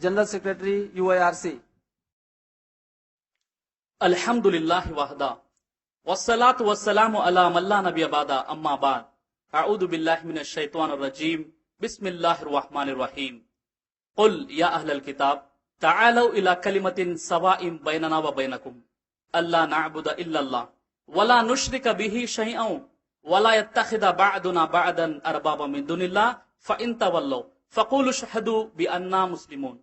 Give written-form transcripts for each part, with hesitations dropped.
General Secretary, UIRC. الحمدللہ وحدہ والصلاة والسلام علی من لا نبی بعدہ اما بعد اعوذ باللہ من الشیطان الرجیم بسم اللہ الرحمن الرحیم قل یا اہل الکتاب تعالوا الى کلمۃ سواء بیننا وبینکم الا نعبد الا اللہ ولا نشرک به شیئا ولا يتخذ بعضنا بعضا اربابا من دون اللہ فان تولوا فقولوا اشهدوا بأننا مسلمون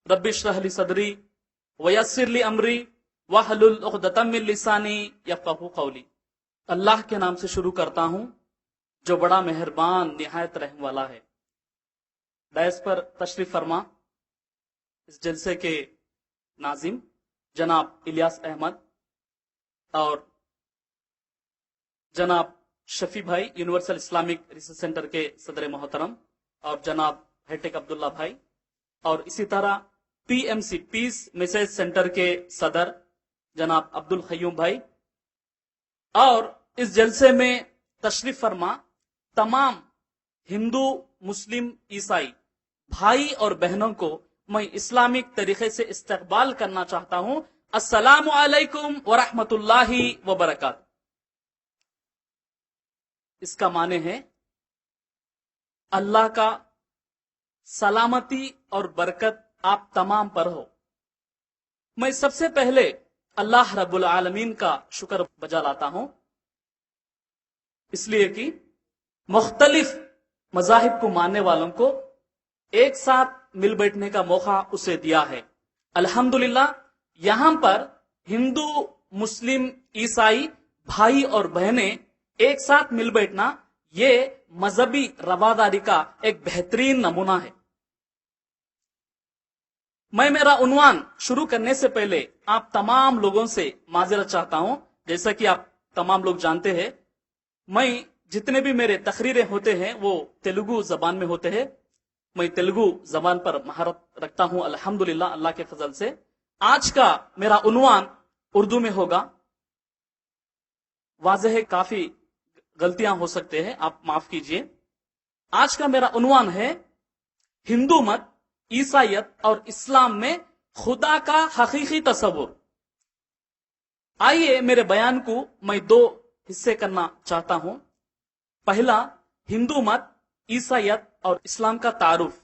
رب اشرح لي صدری ویسر لی امری واحلل عقدۃ من لسانی یفقہوا قولی۔ اللہ کے نام سے شروع کرتا ہوں جو بڑا مہربان نہایت رحم والا ہے۔ ڈائس پر تشریف فرما اس جلسے کے ناظم جناب الیاس احمد اور جناب شفیع بھائی یونیورسل اسلامک ریسرچ سینٹر کے صدر محترم اور جناب ہیٹیک عبداللہ بھائی اور اسی طرح پی ایم سی پیس میسج سینٹر کے صدر جناب عبد القیوم بھائی اور اس جلسے میں تشریف فرما تمام ہندو مسلم عیسائی بھائی اور بہنوں کو میں اسلامک طریقے سے استقبال کرنا چاہتا ہوں۔ السلام علیکم ورحمۃ اللہ وبرکاتہ۔ اس کا معنی ہے اللہ کا سلامتی اور برکت آپ تمام پر ہو۔ میں سب سے پہلے اللہ رب العالمین کا شکر بجا لاتا ہوں، اس لیے کہ مختلف مذاہب کو ماننے والوں کو ایک ساتھ مل بیٹھنے کا موقع اسے دیا ہے۔ الحمدللہ یہاں پر ہندو مسلم عیسائی بھائی اور بہنیں ایک ساتھ مل بیٹھنا یہ مذہبی رواداری کا ایک بہترین نمونہ ہے۔ میں میرا عنوان شروع کرنے سے پہلے آپ تمام لوگوں سے معذرت چاہتا ہوں۔ جیسا کہ آپ تمام لوگ جانتے ہیں میں جتنے بھی میرے تقریریں ہوتے ہیں وہ تیلگو زبان میں ہوتے ہیں۔ میں تیلگو زبان پر مہارت رکھتا ہوں الحمدللہ اللہ کے فضل سے۔ آج کا میرا عنوان اردو میں ہوگا۔ واضح ہے کافی غلطیاں ہو سکتے ہیں، آپ معاف کیجئے۔ آج کا میرا عنوان ہے ہندو مت عیسائیت اور اسلام میں خدا کا حقیقی تصور۔ آئیے میرے بیان کو میں دو حصے کرنا چاہتا ہوں۔ پہلا ہندو مت عیسائیت اور اسلام کا تعارف،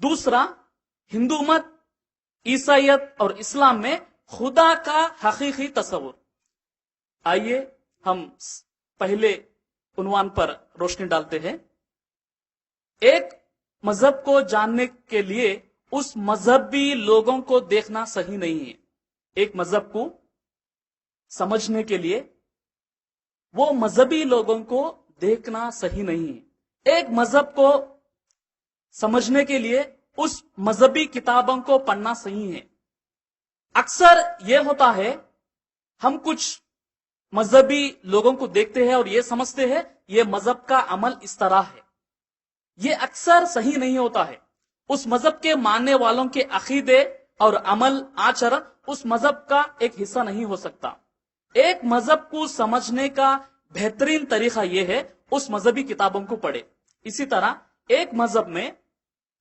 دوسرا ہندو مت عیسائیت اور اسلام میں خدا کا حقیقی تصور۔ آئیے ہم پہلے عنوان پر روشنی ڈالتے ہیں۔ ایک مذہب کو جاننے کے لیے اس مذہبی لوگوں کو دیکھنا صحیح نہیں ہے۔ ایک مذہب کو سمجھنے کے لیے وہ مذہبی لوگوں کو دیکھنا صحیح نہیں ہے۔ ایک مذہب کو سمجھنے کے لیے اس مذہبی کتابوں کو پڑھنا صحیح ہے۔ اکثر یہ ہوتا ہے ہم کچھ مذہبی لوگوں کو دیکھتے ہیں اور یہ سمجھتے ہیں یہ مذہب کا عمل اس طرح ہے۔ یہ اکثر صحیح نہیں ہوتا ہے۔ اس مذہب کے ماننے والوں کے عقیدے اور عمل آچر اس مذہب کا ایک حصہ نہیں ہو سکتا۔ ایک مذہب کو سمجھنے کا بہترین طریقہ یہ ہے اس مذہبی کتابوں کو پڑھے۔ اسی طرح ایک مذہب میں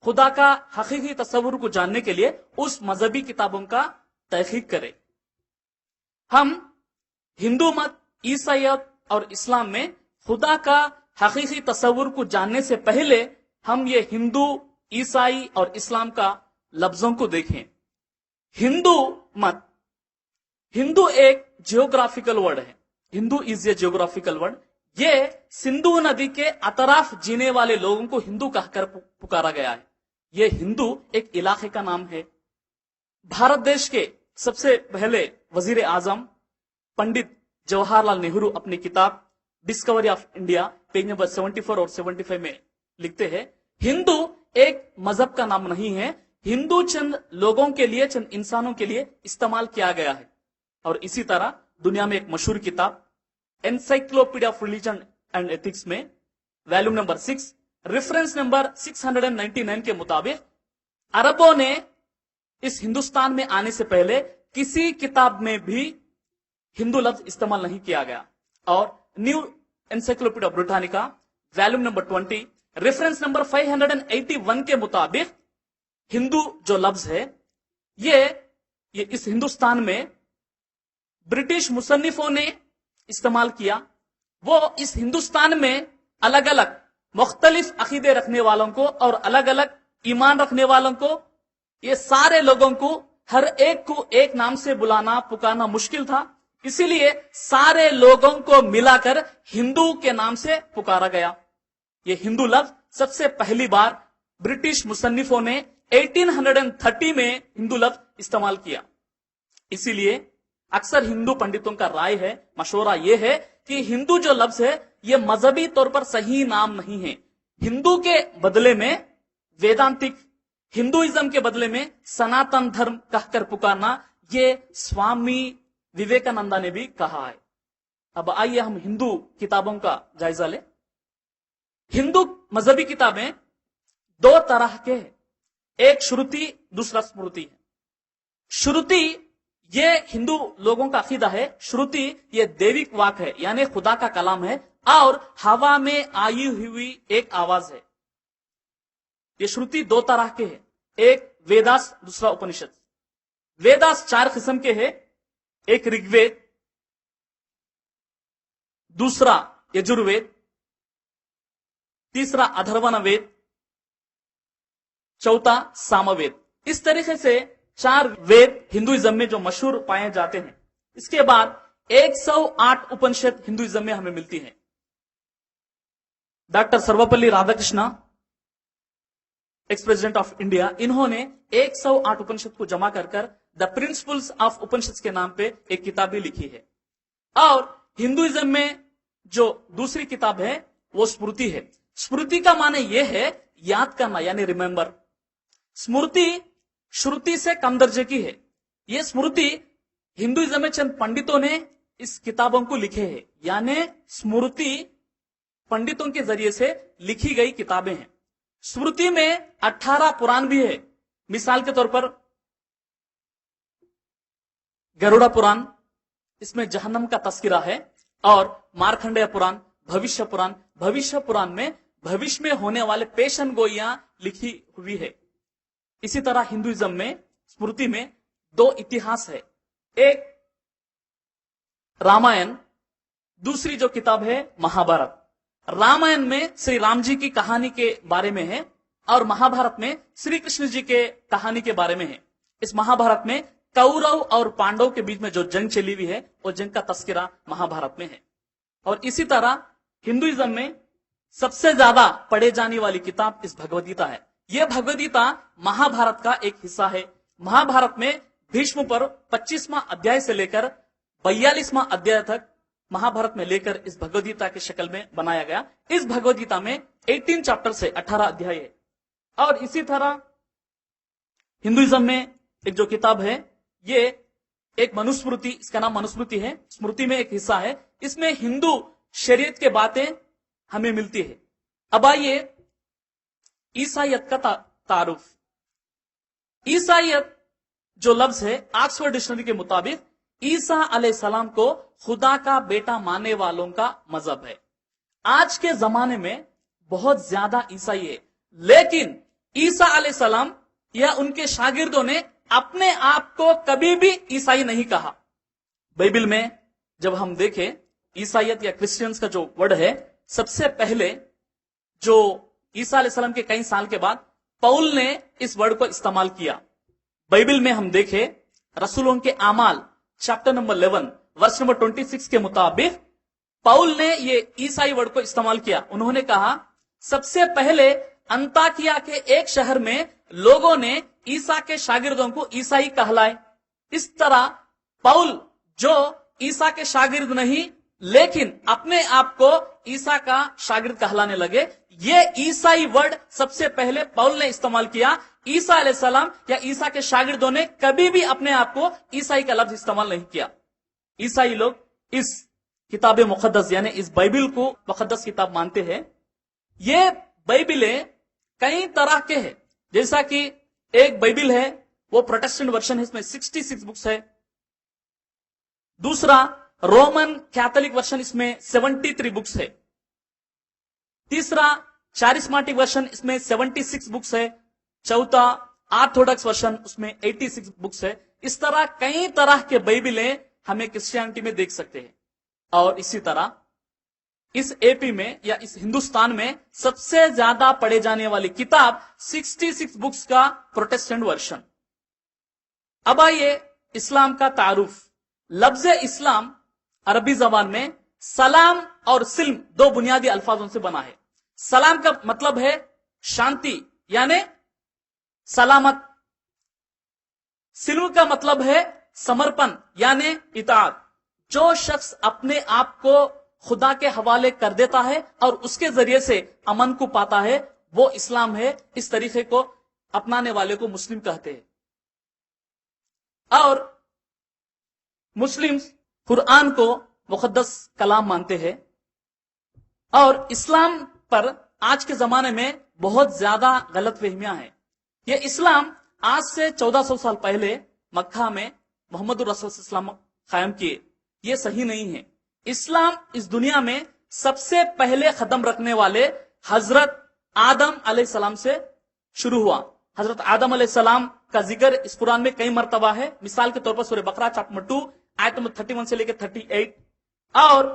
خدا کا حقیقی تصور کو جاننے کے لیے اس مذہبی کتابوں کا تحقیق کرے۔ ہم ہندو مت عیسائیت اور اسلام میں خدا کا حقیقی تصور کو جاننے سے پہلے ہم یہ ہندو عیسائی اور اسلام کا لفظوں کو دیکھیں۔ ہندو مت، ہندو ایک جیوگرافیکل ورڈ ہے۔ ہندو از اے جیوگرافیکل ورڈ۔ یہ سندھو ندی کے اطراف جینے والے لوگوں کو ہندو کہہ کر پکارا گیا ہے۔ یہ ہندو ایک علاقے کا نام ہے۔ بھارت دیش کے سب سے پہلے وزیر اعظم پنڈت جواہر لال نہرو اپنی کتاب Discovery of India page number 74 اور 75 میں لکھتے ہیں ہندو ایک مذہب کا نام نہیں ہے، ہندو چند لوگوں کے لیے، چند انسانوں کے لیے استعمال کیا گیا ہے۔ اور اسی طرح دنیا میں ایک مشہور کتاب encyclopedia of religion and ethics میں ویلیوم نمبر 6 ریفرنس نمبر 699 کے مطابق عربوں نے اس ہندوستان میں آنے سے پہلے کسی کتاب میں بھی ہندو لفظ استعمال نہیں کیا گیا۔ اور new encyclopedia Britannica volume number 20 reference number 581 کے مطابق हिंदू जो लफ्ज है ये इस हिंदुस्तान में ब्रिटिश मुसन्निफों ने इस्तेमाल किया। वो इस हिंदुस्तान में अलग अलग मुख्तलिफ अकीदे रखने वालों को और अलग अलग ईमान रखने वालों को, ये सारे लोगों को हर एक को एक नाम से बुलाना पुकारना मुश्किल था, इसीलिए सारे लोगों को मिलाकर हिंदू के नाम से पुकारा गया। ये हिंदू लफ्ज सबसे पहली बार ब्रिटिश मुसन्निफों ने 1830 में हिंदू लफ्ज इस्तेमाल किया। इसीलिए अक्सर हिंदू पंडितों का राय है, मशवरा यह है कि हिंदू जो लफ्ज है ये मजहबी तौर पर सही नाम नहीं है। हिंदू के बदले में वेदांतिक, हिंदुइज्म के बदले में सनातन धर्म कहकर पुकारना, ये स्वामी विवेकानंदा ने भी कहा है। अब आइए हम हिंदू किताबों का जायजा लें। हिंदू मजहबी किताबें दो तरह के हैं, एक श्रुति दूसरा स्मृति है। श्रुति ये हिंदू लोगों का अकीदा है, श्रुति ये दैविक वाक है यानी खुदा का कलाम है और हवा में आई हुई एक आवाज है। ये श्रुति दो तरह के हैं, एक वेदास दूसरा उपनिषद। वेदास 4 किस्म के हैं, एक ऋग्वेद, दूसरा यजुर्वेद, तीसरा अथर्वण वेद, चौथा सामवेद। इस तरीके से 4 वेद हिंदुइज्म में जो मशहूर पाए जाते हैं। इसके बाद 108 उपनिषद हिंदुइज्म में हमें मिलती है। Doctor Sarvepalli Radhakrishna, ex president of India, इन्होंने 108 उपनिषद को जमा कर द प्रिंसिपल्स ऑफ उपनिषद के नाम पे एक किताब भी लिखी है। और हिंदुइज्म में जो दूसरी किताब है वो स्मृति है। स्मृति का माने यह है याद करना यानी रिमेंबर। स्मृति श्रुति से कम दर्जे की है। यह स्मृति हिंदुइज्म में चंद पंडितों ने इस किताबों को लिखे हैं, यानी स्मृति पंडितों के जरिए से लिखी गई किताबें हैं। स्मृति में 18 पुराण भी है। मिसाल के तौर पर गरुड़ा पुराण, इसमें जहन्नम का तस्करा है, और मार्कंडेय पुराण, भविष्य पुराण, भविष्य पुराण में भविष्य में होने वाले पेशन गोइयां लिखी हुई है। इसी तरह हिंदुइज्म में स्मृति में 2 इतिहास है, एक रामायण, दूसरी जो किताब है महाभारत। रामायण में श्री राम जी की कहानी के बारे में है और महाभारत में श्री कृष्ण जी के कहानी के बारे में है। इस महाभारत में कौरव और पांडव के बीच में जो जंग चली हुई है वो जंग का तस्करा महाभारत में है। और इसी तरह हिंदुइज्म में सबसे ज्यादा पढ़े जाने वाली किताब इस भगवद गीता है। यह भगवद गीता महाभारत का एक हिस्सा है। महाभारत में भीष्म पर 25वां अध्याय से लेकर 42वां अध्याय तक महाभारत में लेकर इस भगवद गीता की शक्ल में बनाया गया। इस भगवद गीता में 18 चैप्टर से 18 अध्याय है। और इसी तरह हिंदुइज्म में एक जो किताब है ये एक मनुस्मृति, इसका नाम मनुस्मृति है, स्मृति में एक हिस्सा है। इसमें हिंदू शरीयत के बातें हमें मिलती है। अब आइए ईसाइयत का तारुफ। ईसाइयत जो लफ्ज है ऑक्सफोर्ड डिक्शनरी के मुताबिक ईसा अलैहिस्सलाम को खुदा का बेटा मानने वालों का मजहब है। आज के जमाने में बहुत ज्यादा ईसाई है, लेकिन ईसा अलैहिस्सलाम या उनके शागिर्दों ने अपने आप को कभी भी ईसाई नहीं कहा। बाइबल में जब हम देखें ईसाइयत या क्रिश्चियंस का जो वर्ड है, सबसे पहले जो ईसा अलैहिस्सलाम के कई साल के बाद पौल ने इस वर्ड को इस्तेमाल किया। बाइबल में हम देखें रसूलों के आमाल चैप्टर नंबर 11 वर्ष नंबर 26 के मुताबिक पौल ने ये ईसाई वर्ड को इस्तेमाल किया। उन्होंने कहा सबसे पहले अंताकिया के एक शहर में लोगों ने ईसा के शागिर्दों को ईसाई कहलाए। इस तरह पौल जो ईसा के शागिर्द नहीं लेकिन अपने आप को ईसा का शागिर्द कहलाने लगे। ये ईसाई वर्ड सबसे पहले पौल ने इस्तेमाल किया। ईसा अलैहिस्सलाम या ईसा के शागिर्दों ने कभी भी अपने आप को ईसाई का लफ्ज इस्तेमाल नहीं किया। ईसाई लोग इस किताब मुकद्दस यानी इस बाइबल को मुकद्दस किताब मानते हैं। ये बाइबलें कई तरह के हैं, जैसा कि एक बाइबल है वो प्रोटेस्टेंट वर्जन है, इसमें 66 बुक्स है। दूसरा रोमन कैथोलिक वर्जन, इसमें 73 बुक्स है। तीसरा चारिस्माटिक वर्जन, इसमें 76 बुक्स है। चौथा ऑर्थोडॉक्स वर्षन उसमें 86 बुक्स है। इस तरह कई तरह के बाइबलें हमें क्रिश्चियनिटी में देख सकते हैं। और इसी तरह इस एपी में या इस हिंदुस्तान में सबसे ज्यादा पढ़े जाने वाली किताब 66 बुक्स का प्रोटेस्टेंट वर्षन। अब आइए इस्लाम का तारुफ। लफ्ज इस्लाम अरबी जबान में सलाम और सिल्म दो बुनियादी अल्फाजों से बना है। सलाम का मतलब है शांति यानी सलामत। सिल्म का मतलब है समर्पण यानी इताअत। जो शख्स अपने आप को खुदा के हवाले कर देता है और उसके जरिए से अमन को पाता है वो इस्लाम है। इस तरीके को अपनाने वाले को मुस्लिम कहते हैं। और मुस्लिम कुरान को मुकद्दस कलाम मानते हैं। और इस्लाम पर आज के जमाने में बहुत ज्यादा गलतफहमियां हैं। ये इस्लाम आज से 1400 साल पहले मक्का में मोहम्मद रसूल सल्लल्लाहु अलैहि वसल्लम कायम किए। ये सही नहीं है। इस्लाम इस दुनिया में सबसे पहले कदम रखने वाले हजरत आदम अलैहिस्सलाम से शुरू हुआ। हजरत आदम अलैहिस्सलाम का जिक्र इस कुरान में कई मर्तबा है। मिसाल के तौर पर सूरह बकरा चैप्टर नंबर 2 आयत नंबर 31 से लेकर 38। और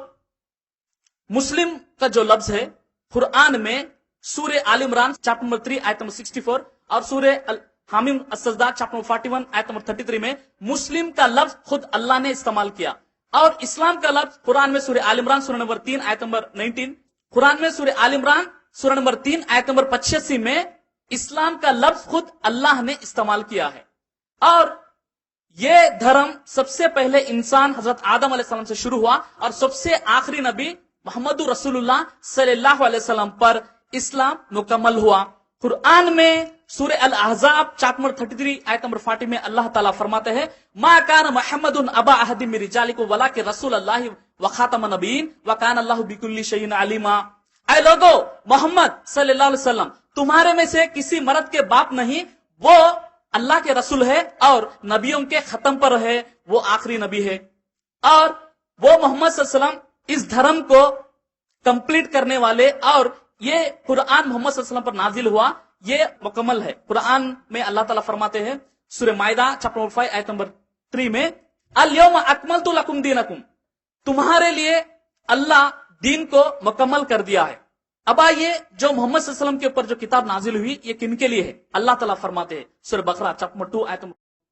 मुस्लिम का जो लफ्ज है कुरान में सूरह आल इमरान चैप्टर नंबर 3 आयत नंबर 64 और सूरह हामीम अस-सजदा चैप्टर नंबर 41 आयत नंबर 33 में मुस्लिम का लफ्ज खुद अल्लाह ने इस्तेमाल किया। और इस्लाम का लफ्ज कुरान में सूरह आल इमरान सूरह नंबर 3 आयत नंबर 19, कुरान में सूरह आल इमरान सूरह नंबर 3 आयत नंबर 85 में इस्लाम का लफ्ज खुद अल्लाह ने इस्तेमाल किया है। और ये धर्म सबसे पहले इंसान हजरत आदम अलैहिस्सलाम से शुरू हुआ और सबसे आखिरी नबी मोहम्मद रसूलुल्लाह सल्लल्लाहु अलैहि वसल्लम पर इस्लाम मुकम्मल हुआ। कुरान में सूरह अल अहज़ाब चैप्टर नंबर 33 आयत नंबर 40 में अल्लाह ताला फरमाते हैं मा कान मुहम्मदुन अबा अहदिम मिन रिजालिकुम वलाकिन रसूलुल्लाह व खातमुन नबिय्यीन व कान अल्लाहु बिकुल्लि शैइन अलीमा। ऐ लोगो, मोहम्मद सल्लल्लाहु अलैहि वसल्लम तुम्हारे में से किसी मर्द के बाप नहीं, वो अल्लाह के रसूल है और नबियों के खत्म पर है, वो आखिरी नबी है। और वो मोहम्मद सल्लल्लाहु अलैहि वसल्लम इस धर्म को कंप्लीट करने वाले। और ये कुरान मोहम्मद सल्लल्लाहु अलैहि वसल्लम पर नाजिल हुआ, ये मुकम्मल है। कुरान में अल्लाह ताला फरमाते हैं सूरह माइदा चैप्टर नंबर 5 आयत नंबर 3 में अल यौमा अकमलतु लकुम दीनकुम, तुम्हारे लिए अल्लाह दीन को मुकम्मल कर दिया है। अब आइए जो मोहम्मद सल्लल्लाहु अलैहि वसल्लम के ऊपर जो किताब नाजिल हुई ये किन के लिए है? अल्लाह ताला फरमाते हैं सूरह बकरा चैप्टर नंबर 2 आयत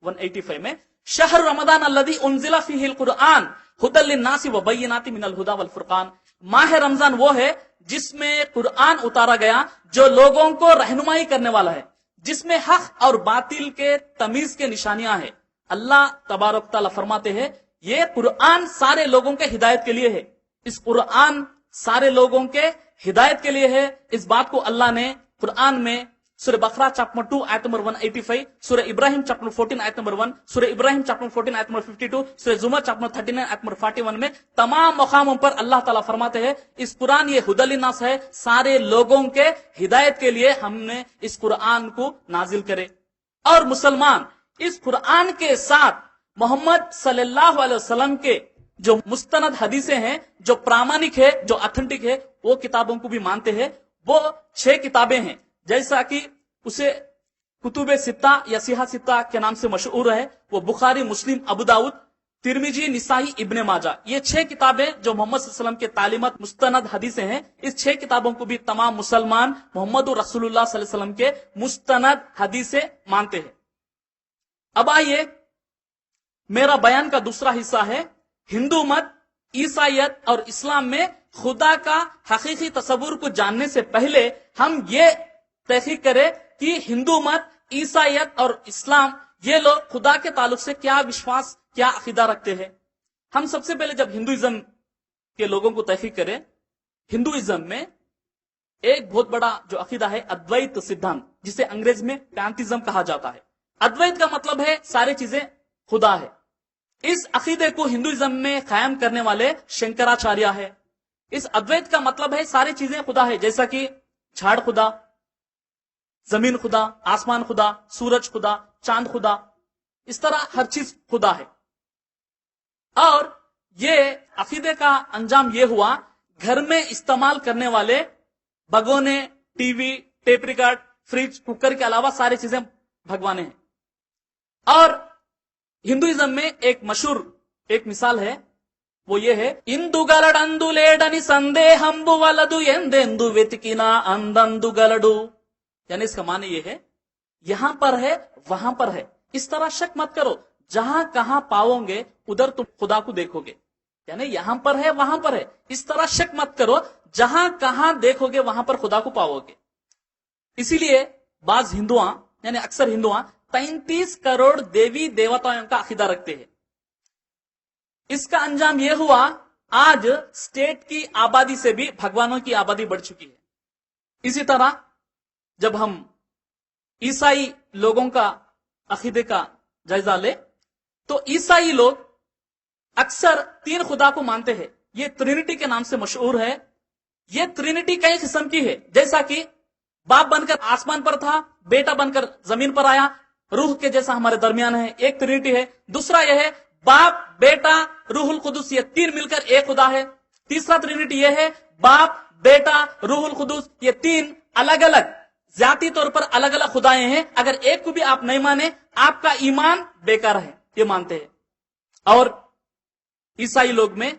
185 में शहर रमजान अल्लज़ी उनज़िला फ़ीहिल कुरआन हुदल लिन्नासि व बय्यिनातिन मिनल हुदा वल फुरकान। माह रमजान वो है जिसमें कुरान उतारा गया जो लोगों को रहनुमाई करने वाला है, जिसमें हक और बातिल के तमीज के निशानियां हैं। अल्लाह तबारक तआला फरमाते हैं ये कुरान सारे लोगों के हिदायत के लिए है। इस कुरान सारे लोगों के हिदायत के लिए है। इस बात को अल्लाह ने कुरान में सूरह बकरा चैप्टर 2 आयत नंबर 185, सूरह इब्राहिम चैप्टर 14 आयत नंबर 1, सूरह इब्राहिम चैप्टर 14 आयत नंबर 52, सूरह जुमर चैप्टर 39 आयत नंबर 41 में तमाम मकामों पर अल्लाह ताला फरमाते हैं इस कुरान ये हुदल लिन्नास है, सारे लोगों के हिदायत के लिए हमने इस कुरान को नाजिल करे। और मुसलमान इस कुरान के साथ मोहम्मद सल्लल्लाहु अलैहि वसल्लम के जो मुस्तनद हदीसें हैं, जो प्रामाणिक है, जो ऑथेंटिक है, वो किताबों को भी मानते हैं। वो 6 किताबें हैं जैसा कि उसे कुतुबे सित्ता या सिहा सित्ता के नाम से मशहूर है। वो बुखारी, मुस्लिम, अबू दाऊद, तिरमिजी, निसाई, इब्ने माजा, ये 6 किताबें जो मोहम्मद सल्लल्लाहु अलैहि वसल्लम के तालीमत मुस्तनद हदीसें हैं। इस 6 किताबों को भी तमाम मुसलमान मोहम्मद रसूलुल्लाह सल्लल्लाहु अलैहि वसल्लम के मुस्तनद हदीसें मानते हैं। अब आइए मेरा बयान का दूसरा हिस्सा है हिंदू मत, ईसाईयत और इस्लाम में खुदा का हकीकी तस्वुर को जानने से पहले हम ये तहकीक करें कि हिंदू मत, ईसाईयत और इस्लाम ये लोग खुदा के ताल्लुक से क्या विश्वास, क्या अकीदा रखते हैं। हम सबसे पहले जब हिंदुइज्म के लोगों को तहकीक करें, हिंदुइज्म में एक बहुत बड़ा जो अकीदा है अद्वैत सिद्धांत, जिसे अंग्रेज में पैंथिज्म कहा जाता है। अद्वैत का मतलब है सारी चीजें खुदा है। इस अकीदे को हिंदुइज्म में कायम करने वाले शंकराचार्य है। इस अद्वैत का मतलब है सारी चीजें खुदा है, जैसा कि झाड़ खुदा, जमीन खुदा, आसमान खुदा, सूरज खुदा, चांद खुदा, इस तरह हर चीज खुदा है। और ये अकीदे का अंजाम ये हुआ घर में इस्तेमाल करने वाले भगोने, TV, tape record, fridge, cooker के अलावा सारी चीजें भगवान हैं। और हिंदुइज्म में एक मशहूर एक मिसाल है, वो ये है, इंदुगलडंदु लेडनी संदेहंबु वलदु एंदेंदु वेतिकिना अंदंदु गलडु। यानी इसका माने ये है, यहां पर है वहां पर है, इस तरह शक मत करो, जहां कहां पाओगे उधर तुम खुदा को देखोगे। यानी यहां पर है वहां पर है, इस तरह शक मत करो, जहां कहां देखोगे वहां पर खुदा को पाओगे। इसीलिए बाज हिंदुआ यानी अक्सर हिंदुआ 33 करोड़ देवी देवताओं का अकीदा रखते हैं। इसका अंजाम यह हुआ, आज स्टेट की आबादी से भी भगवानों की आबादी बढ़ चुकी है। इसी तरह जब हम ईसाई लोगों का अकीदे का जायजा ले तो ईसाई लोग अक्सर 3 खुदा को मानते हैं। ये ट्रिनिटी के नाम से मशहूर है। ये ट्रिनिटी कई किस्म की है, जैसा कि बाप बनकर आसमान पर था, बेटा बनकर जमीन पर आया, रूह के जैसा हमारे दरमियान है, एक ट्रिनिटी है। दूसरा यह है, बाप बेटा रूहुल कुदुस, ये 3 मिलकर एक खुदा है। तीसरा ट्रिनिटी यह है, बाप बेटा रूहुल कुदुस, ये 3 अलग अलग जाती तौर पर अलग अलग खुदाएं हैं। अगर एक को भी आप नहीं माने, आपका ईमान बेकार है, ये मानते हैं। और ईसाई लोग में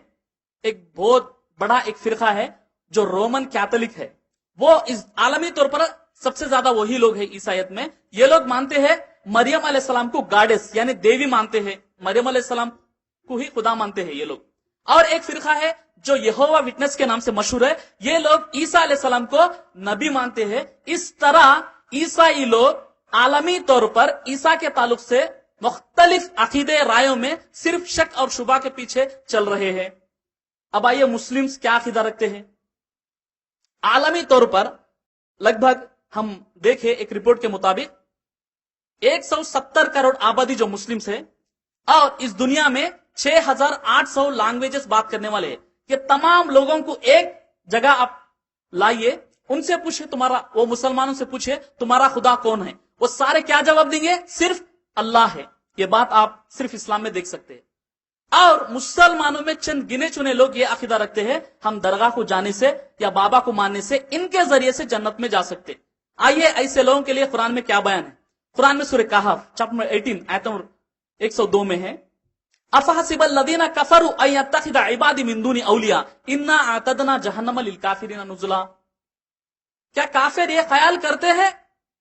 एक बहुत बड़ा एक फिरका है जो रोमन कैथोलिक है। वो इस आलमी तौर पर सबसे ज्यादा वही लोग हैं ईसाइयत में। ये लोग मानते हैं मरियम अलैहिस्सलाम को गॉडेस यानी देवी मानते हैं, मरियम अलैहिस्सलाम को ही खुदा मानते हैं ये लोग। और एक फिरका है जो यहोवा विटनेस के नाम से मशहूर है, ये लोग ईसा अलैहिस्सलाम को नबी मानते हैं। इस तरह ईसाई लोग आलमी तौर पर ईसा के ताल्लुक से मुख्तलिफ अकीदे रायों में सिर्फ शक और शुबा के पीछे चल रहे हैं। अब आइए मुस्लिम्स क्या अकीदा रखते हैं। आलमी तौर पर लगभग हम देखें एक रिपोर्ट के मुताबिक 170 करोड़ आबादी जो मुस्लिम्स है, और इस दुनिया में 6800 लैंग्वेजेस बात करने वाले हैं। ये तमाम लोगों को एक जगह आप लाइए, उनसे पूछे तुम्हारा, वो मुसलमानों से पूछे तुम्हारा खुदा कौन है, वो सारे क्या जवाब देंगे, सिर्फ अल्लाह है। ये बात आप सिर्फ इस्लाम में देख सकते हैं। और मुसलमानों में चंद गिने चुने लोग ये अकीदा रखते हैं, हम दरगाह को जाने से या बाबा को मानने से, इनके जरिए से जन्नत में जा सकते। आइए ऐसे लोगों के लिए कुरान में क्या बयान है। कुरान में सूरह कहफ चैप्टर 18 आयत 102 में है, अफहसिबल लदीना कफरू अन यत्तखिदा इबादी मिन दूनी औलिया इन्ना अतदना जहन्नम लिल काफिरीना नुजुला। क्या काफिर ये ख्याल करते हैं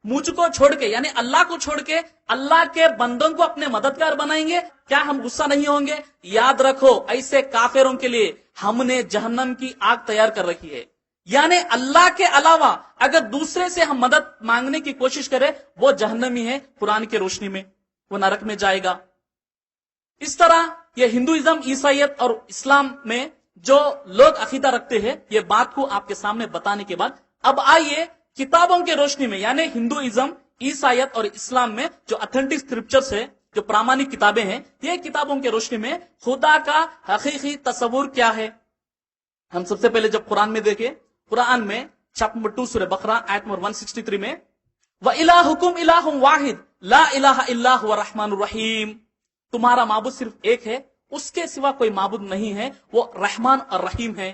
मुझको छोड़ के यानी अल्लाह को छोड़ के अल्लाह के बंदों को अपने मददगार बनाएंगे, क्या हम गुस्सा नहीं होंगे? याद रखो, ऐसे काफिरों के लिए हमने जहन्नम की आग तैयार कर रखी है। यानी अल्लाह के अलावा अगर दूसरे से हम मदद मांगने की कोशिश करें, वो जहन्नमी है, कुरान की रोशनी में वो नरक में जाएगा। इस तरह ये हिंदुइज्म, ईसाइयत और इस्लाम में जो लोग अकीदा रखते हैं, ये बात को आपके सामने बताने के बाद अब आइए किताबों के रोशनी में, यानी हिंदुइज्म, ईसाइयत और इस्लाम में जो ऑथेंटिक स्क्रिप्चर्स है, जो प्रामाणिक किताबें हैं, ये किताबों के रोशनी में खुदा का हकीकी तस्वुर क्या है। हम सबसे पहले जब कुरान में देखें, कुरान में चैप्टर नंबर 2 सूरह बकरा आयत नंबर 163 में, व इलाहुकुम इलाहुम वाहिद ला इलाहा इल्ला हुवा रहमानुर रहीम, तुम्हारा माबूद सिर्फ एक है, उसके सिवा कोई माबूद नहीं है, वो रहमान और रहीम है।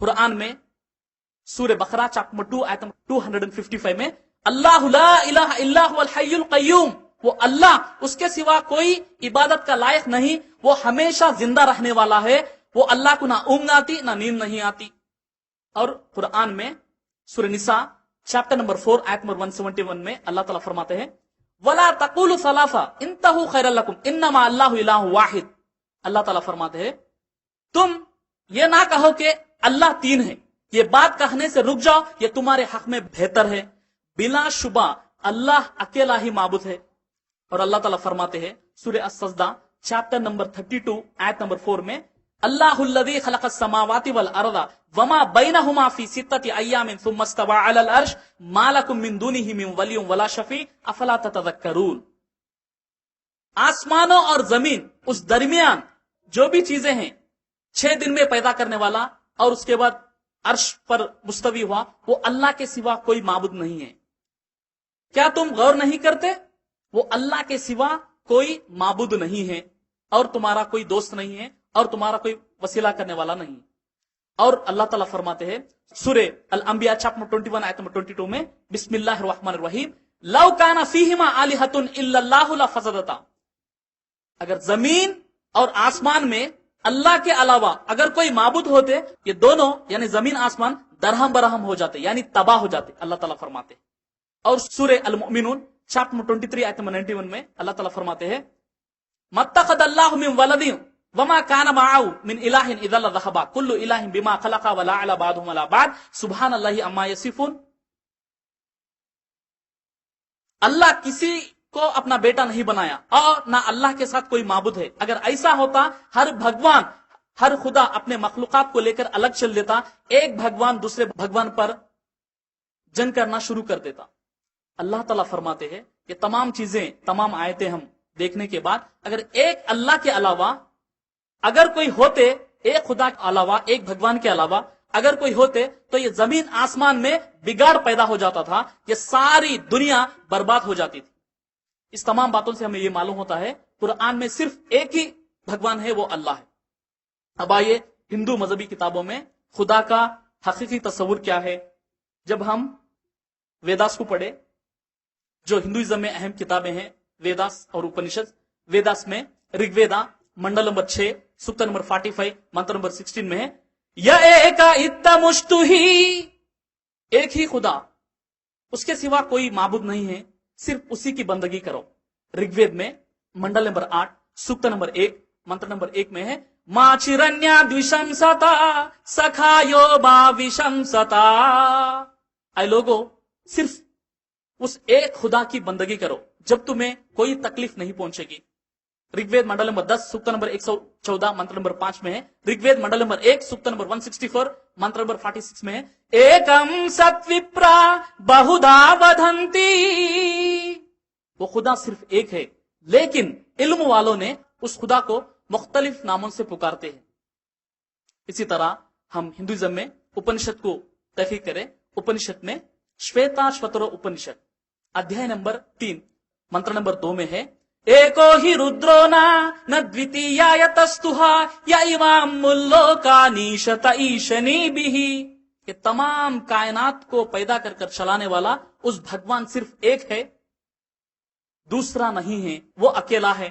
कुरान में सूरह बकरा चैप्टर नंबर 2 आयत नंबर 255 में, अल्लाहु ला इलाहा इल्ला हुवल हय्युल क़य्यूम, वो अल्लाह, उसके सिवा कोई इबादत का लायक नहीं, वो हमेशा जिंदा रहने वाला है, वो अल्लाह को ना ऊंघ आती ना नींद नहीं आती। और कुरान में सूरह निसा चैप्टर नंबर 4 आयत नंबर 171 में अल्लाह ताला फरमाते हैं, वला तकुलु सलासा इंतहु खैरल लकुम इन्नमा अल्लाहु इलाहु वाहिद। अल्लाह ताला फरमाते हैं, तुम ये ना कहो कि अल्लाह 3 है, ये बात कहने से रुक जाओ, ये तुम्हारे हक में बेहतर है। बिला शुबा अल्लाह अकेला ही माबूद है। और अल्लाह ताला फरमाते हैं सूरह अस-सजदा चैप्टर नंबर 32 आयत नंबर 4 में, अल्लाहुल्लज़ी खलक़स समावाति वल अर्दा वमा बैनहुमा फी सित्तति अय्यामिन सुम्मा इस्तवा अलल अर्श मा लकुम मिन दूनिही मिन वलिय्यिन वला शफी अफला ततज़क्करून। आसमानों और जमीन, उस दरमियान जो भी चीजें हैं, 6 दिन में पैदा करने वाला और उसके बाद अर्श पर मुस्तवी हुआ, वो अल्लाह के सिवा कोई माबूद नहीं है। क्या तुम गौर नहीं करते? वो अल्लाह के सिवा कोई माबूद नहीं है, और तुम्हारा कोई दोस्त नहीं है, और तुम्हारा कोई वसीला करने वाला नहीं। और अल्लाह ताला फरमाते हैं सूरह अल अंबिया चैप्टर 21 आयत नंबर 22 में, बिस्मिल्लाहिर रहमानिर रहीम لو کان فیہما آلہۃ الا اللہ لفسدتا، اگر زمین اور آسمان میں اللہ کے علاوہ اگر کوئی معبود ہوتے، یہ دونوں یعنی زمین آسمان درہم برہم ہو جاتے، یعنی تباہ ہو جاتے، اللہ تعالیٰ فرماتے۔ اور سورہ المؤمنون چیپٹر نمبر 23 آیت نمبر 91 میں اللہ تعالیٰ فرماتے ہیں متخذ اللہ من ولد وما کان معه من الہ اذا لذهب كل الہ بما خلق ولا علی بعضهم على بعض سبحان اللہ عما یصفون۔ اللہ کسی کو اپنا بیٹا نہیں بنایا اور نہ اللہ کے ساتھ کوئی معبود ہے، اگر ایسا ہوتا ہر بھگوان ہر خدا اپنے مخلوقات کو لے کر الگ چل دیتا، ایک بھگوان دوسرے بھگوان پر جنگ کرنا شروع کر دیتا۔ اللہ تعالیٰ فرماتے ہیں کہ تمام چیزیں تمام آیتیں ہم دیکھنے کے بعد اگر ایک اللہ کے علاوہ اگر کوئی ہوتے، ایک خدا کے علاوہ ایک بھگوان کے علاوہ اگر کوئی ہوتے تو یہ زمین آسمان میں بگاڑ پیدا ہو جاتا تھا، یہ ساری دنیا برباد ہو جاتی تھی۔ اس تمام باتوں سے ہمیں یہ معلوم ہوتا ہے قرآن میں صرف ایک ہی بھگوان ہے، وہ اللہ ہے۔ اب آئیے ہندو مذہبی کتابوں میں خدا کا حقیقی تصور کیا ہے۔ جب ہم ویداس کو پڑھے، جو ہندوازم میں اہم کتابیں ہیں ویداس اور اپنشد، ویداس میں رگ ویدا منڈل نمبر 6 سکتا نمبر 45 منتر نمبر 16 میں ہے یا ایک ہی خدا، اس کے سوا کوئی معبود نہیں ہے، صرف اسی کی بندگی کرو۔ رگ وید میں منڈل نمبر 8 سکتا نمبر 1 منتر نمبر 1 میں ہے ما چرنیا دوشمستا سکھایو با وشمستا، اے لوگو صرف اس ایک خدا کی بندگی کرو جب تمہیں کوئی تکلیف نہیں پہنچے گی۔ رگ وید منڈل نمبر 10 سکتا نمبر 114 منتر نمبر 5 میں ہے، رگ وید منڈل نمبر 1 سکتا نمبر 164 منتر نمبر 46 میں ہے ایکم ست وپرا بہدا ودھنتی، وہ خدا صرف ایک ہے لیکن علم والوں نے اس خدا کو مختلف ناموں سے پکارتے ہیں۔ اسی طرح ہم ہندوازم میں اپنشد کو تحقیق کریں، اپنشد میں شویتا شوترو اپنشد ادھیائے نمبر 3 منتر نمبر 2 میں ہے ایکو ہی رودرو نہ دویتیہ تستھا یا امام ملوکانیشت ایشنی بھی، کہ تمام کائنات کو پیدا کر کر چلانے والا اس بھگوان صرف ایک ہے، دوسرا نہیں ہے، وہ اکیلا ہے۔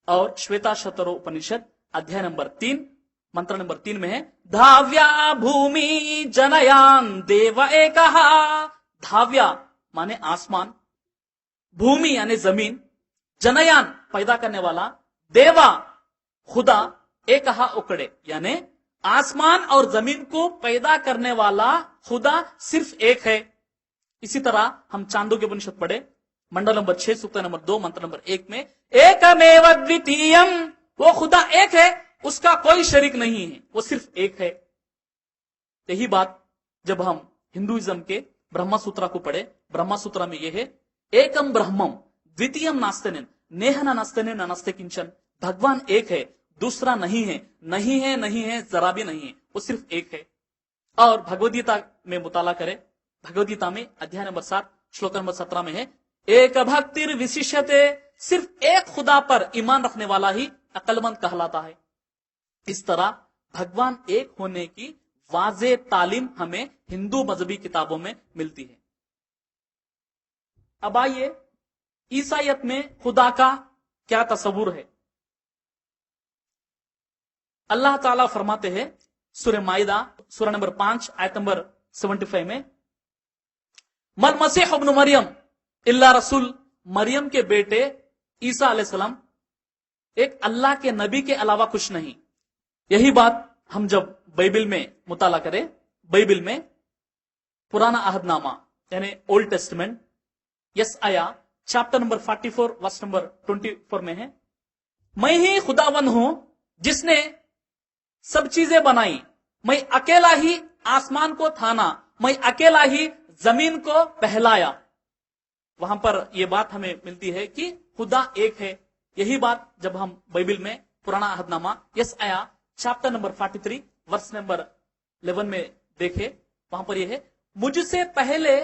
اور شویتا شترو اپنشد ادھیائے نمبر 3 منتر نمبر 3 میں ہے دھاویا بھومی جنیان دیو ایکہا، دھاویا مانے آسمان، بھومی یعنی زمین، جنیان پیدا کرنے والا، دیوا خدا، ایکہا اکڑے یعنی آسمان اور زمین کو پیدا کرنے والا خدا صرف ایک ہے۔ اسی طرح ہم چاندو کے اپنشد پڑھے منڈل نمبر 6 سکتا نمبر 2 منتر نمبر 1 میں ایکمیو دویتیم، وہ خدا ایک ہے، اس کا کوئی شریک نہیں ہے، وہ صرف ایک ہے۔ یہی بات جب ہم ہندوازم کے برہما سوترا کو پڑھے، برہما سوترا میں یہ ہے ایکم برہمم دویتیم ناستنن نیہ ناستنن ناستے کنچن، بھگوان ایک ہے، دوسرا نہیں ہے، نہیں ہے، نہیں ہے، ذرا بھی نہیں ہے، وہ صرف ایک ہے۔ اور بھگوت گیتا میں مطالعہ کرے، بھگوت گیتا میں ادھیائے نمبر 7 شلوک نمبر 17 میں ہے ایک بھکتر وششتے، صرف ایک خدا پر ایمان رکھنے والا ہی عقل مند کہلاتا ہے۔ اس طرح بھگوان ایک ہونے کی واضح تعلیم ہمیں ہندو مذہبی کتابوں میں ملتی ہے۔ اب آئیے عیسائیت میں خدا کا کیا تصور ہے۔ اللہ تعالیٰ فرماتے ہیں سورہ مائدہ سورہ نمبر 5 آیت نمبر 75 میں مل مسیح ابن مریم اللہ رسول، مریم کے بیٹے عیسیٰ علیہ السلام ایک اللہ کے نبی کے علاوہ کچھ نہیں۔ یہی بات ہم جب بائبل میں مطالعہ کریں، بائبل میں پرانا عہد نامہ یعنی اولڈ ٹیسٹمنٹ یسعیا چیپٹر نمبر 44 ورس نمبر 24 میں ہے میں ہی خداوند ہوں جس نے سب چیزیں بنائی، میں اکیلا ہی آسمان کو تھانا، میں اکیلا ہی زمین کو پہلایا۔ وہاں پر یہ بات ہمیں ملتی ہے کہ خدا ایک ہے۔ یہی بات جب ہم بائبل میں پرانا عہد نامہ یسعیا چیپٹر نمبر 43 ورس نمبر 11 میں دیکھے، وہاں پر یہ ہے مجھ سے پہلے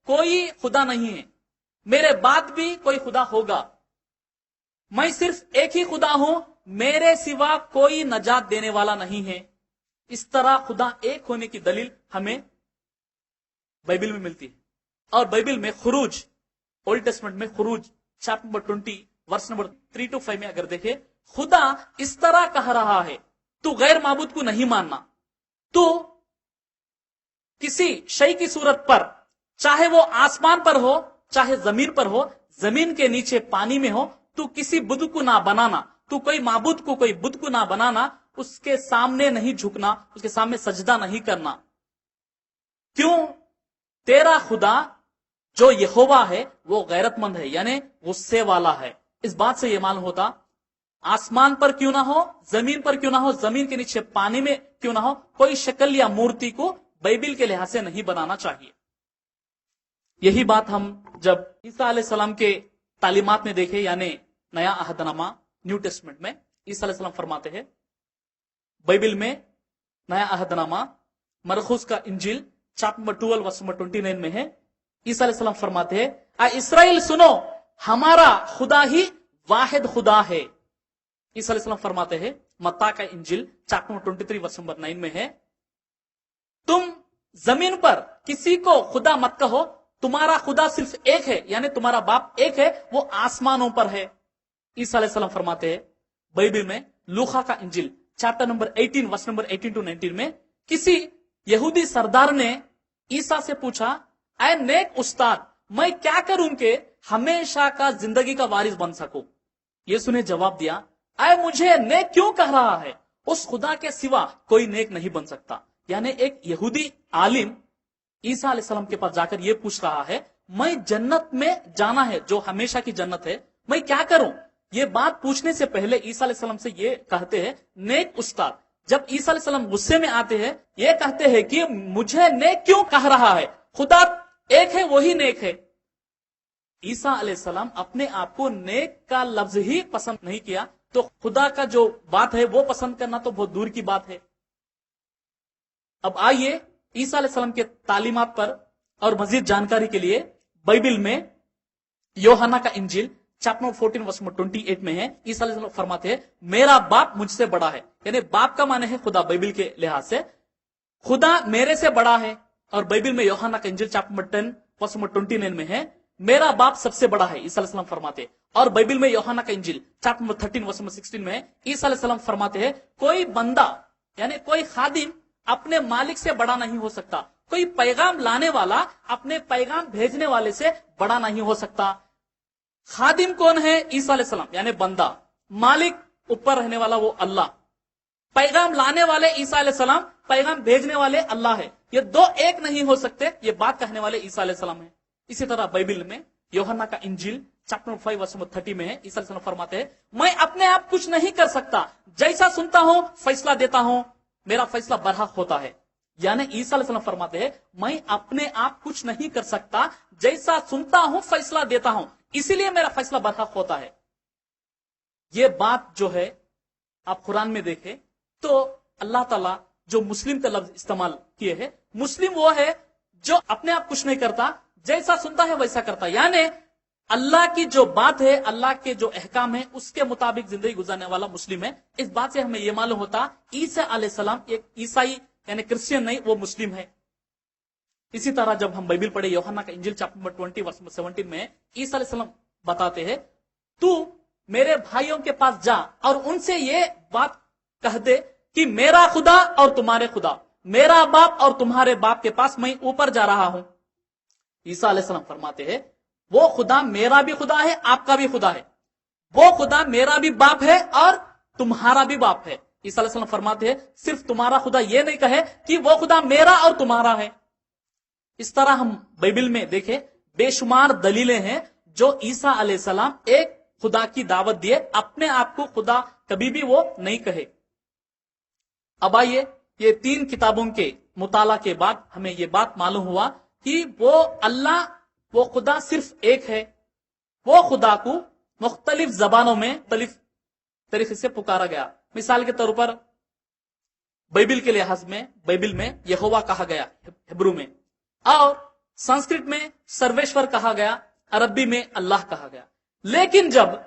کوئی خدا نہیں ہے، میرے بعد بھی کوئی خدا ہوگا، میں صرف ایک ہی خدا ہوں، میرے سوا کوئی نجات دینے والا نہیں ہے۔ اس طرح خدا ایک ہونے کی دلیل ہمیں بائبل میں ملتی ہے۔ اور بائبل میں خروج ओल्ड टेस्टमेंट में खुरूज chapter number 20 verse number 3 to 5 में अगर देखे, खुदा इस तरह कह रहा है, तू गैर माबूद को नहीं मानना, तो किसी शय की सूरत पर, चाहे वो आसमान पर हो चाहे जमीन पर हो, जमीन के नीचे पानी में हो, तू किसी बुद्ध को ना बनाना, तू कोई माबूद को, कोई बुद्ध को ना बनाना, उसके सामने नहीं झुकना, उसके सामने सजदा नहीं करना। क्यों? तेरा खुदा जो यहोवा है वो गैरतमंद है, यानी गुस्से वाला है। इस बात से यह मालूम होता, आसमान पर क्यों ना हो, जमीन पर क्यों ना हो, जमीन के नीचे पानी में क्यों ना हो, कोई शक्ल या मूर्ति को बाइबिल के लिहाज से नहीं बनाना चाहिए। यही बात हम जब ईसा अलैहिस्सलाम के तालीमात में देखे, यानी नया अहदनामा न्यू टेस्टमेंट में ईसा अलैहिस्सलाम फरमाते हैं, बाइबिल में नया अहदनामा मरकुस का इंजिल चैप्टर नंबर 12 वर्स नंबर 29 में है, ईसा अलैहिस्सलाम फरमाते हैं, आ इस्राएल सुनो, हमारा खुदा ही वाहिद खुदा है। ईसा अलैहिस्सलाम फरमाते हैं मत्ता का इंजिल चैप्टर नंबर 23 वर्स नंबर 9 में है, तुम जमीन पर किसी को खुदा मत कहो, तुम्हारा खुदा सिर्फ एक है, यानी तुम्हारा बाप एक है, वो आसमानों पर है। ईसा अलैहिस्सलाम फरमाते हैं बाइबिल में लूका का इंजिल chapter number 18 verse number 18 to 19 में, किसी यहूदी सरदार ने ईसा से पूछा, ऐ नेक उस्ताद, मैं क्या करूं कि हमेशा का जिंदगी का वारिस बन सकूं? यीशु ने जवाब दिया, ऐ मुझे नेक क्यों कह रहा है? उस खुदा के सिवा कोई नेक नहीं बन सकता। यानी एक यहूदी आलिम ईसा अलैहिस्सलाम के पास जाकर यह पूछ रहा है, मैं जन्नत में जाना है, जो हमेशा की जन्नत है, मैं क्या करूं? ये बात पूछने से पहले ईसा अलैहिस्सलाम से ये कहते हैं, नेक उस्ताद। जब ईसा अलैहिस्सलाम गुस्से में आते हैं, ये कहते हैं कि मुझे नेक क्यों कह रहा है? खुदा एक है, वही नेक है। ईसा अलैहिस्सलाम अपने आप को नेक का लफ्ज ही पसंद नहीं किया, तो खुदा का जो बात है वो पसंद करना तो बहुत दूर की बात है। अब आइए ईसा अलैहिस्सलाम के तालीमात पर और मजीद जानकारी के लिए बाइबिल में यूहन्ना का इंजिल चैप्टर 14 वर्स 28 में है, ईसा अलैहिस्सलाम फरमाते हैं, मेरा बाप मुझसे बड़ा है। यानी बाप का माने है खुदा, बाइबिल के लिहाज से खुदा मेरे से बड़ा है। और बाइबिल में यूहन्ना का इंजिल चैप्टर 10 वर्स 29 में है, मेरा बाप सबसे बड़ा है, ईसा अलैहिस्सलाम फरमाते। और बाइबिल में यूहन्ना का इंजिल चैप्टर 13 वर्स 16 में है, ईसा अलैहिस्सलाम फरमाते हैं, कोई बंदा यानी कोई खादिम अपने मालिक से बड़ा नहीं हो सकता, कोई पैगाम लाने वाला अपने पैगाम भेजने वाले से बड़ा नहीं हो सकता। खादिम कौन है? ईसा अलैहिस्सलाम यानी बंदा, मालिक ऊपर रहने वाला वो अल्लाह, पैगाम लाने वाले ईसा अलैहिस्सलाम, पैगाम भेजने वाले अल्लाह है। ये दो एक नहीं हो सकते, ये बात कहने वाले ईसा अलैहिस्सलाम है। इसी तरह बाइबिल में यूहन्ना का इंजिल चैप्टर 5 वर्स 30 में है, ईसा अलैहिस्सलाम फरमाते हैं, मैं अपने आप कुछ नहीं कर सकता, जैसा सुनता हूं फैसला देता हूं, मेरा फैसला बरहक होता है। यानी ईसा अलैहिस्सलाम फरमाते हैं, मैं अपने आप कुछ नहीं कर सकता, जैसा सुनता हूं फैसला देता हूं, इसीलिए मेरा फैसला बरहक होता है। ये बात जो है आप कुरान में देखें तो अल्लाह ताला जो मुस्लिम का लफ्ज इस्तेमाल किए हैं, मुस्लिम वो है जो अपने आप कुछ नहीं करता, जैसा सुनता है वैसा करता। यानी अल्लाह की जो बात है, अल्लाह के जो अहकाम है, उसके मुताबिक जिंदगी गुजारने वाला मुस्लिम है। इस बात से हमें यह मालूम होता ईसा अलैहिस्सलाम एक ईसाई यानी क्रिश्चियन नहीं, वो मुस्लिम है। इसी तरह जब हम बाइबिल पढ़े यूहन्ना का इंजिल चैप्टर नंबर 20 वर्स 17 में ईसा अलैहिस्सलाम बताते हैं, तू मेरे भाइयों के पास जा और उनसे ये बात कह दे कि मेरा खुदा और तुम्हारे खुदा, मेरा बाप और तुम्हारे बाप के पास मैं ऊपर जा रहा हूं। ईसा अलैहिस्सलाम फरमाते हैं, वो खुदा मेरा भी खुदा है, आपका भी खुदा है, वो खुदा मेरा भी बाप है और तुम्हारा भी बाप है। ईसा अलैहिस्सलाम फरमाते हैं, सिर्फ तुम्हारा खुदा ये नहीं कहे कि वो खुदा मेरा और तुम्हारा है। इस तरह हम बाइबिल में देखें बेशुमार दलीलें हैं जो ईसा अलैहिस्सलाम एक खुदा की दावत दिए, अपने आप को खुदा कभी भी वो नहीं कहे। अब आइए ये 3 किताबों के मुताला के बाद हमें ये बात मालूम हुआ कि वो अल्लाह, वो खुदा सिर्फ एक है। वो खुदा को मुख्तलिफ जबानों में मुख्तलिफ तरीके से पुकारा गया। मिसाल के तौर पर बाइबिल के लिहाज में बाइबिल में यहोवा कहा गया हिब्रू में, और संस्कृत में सर्वेश्वर कहा गया, अरबी में अल्लाह कहा गया। लेकिन जब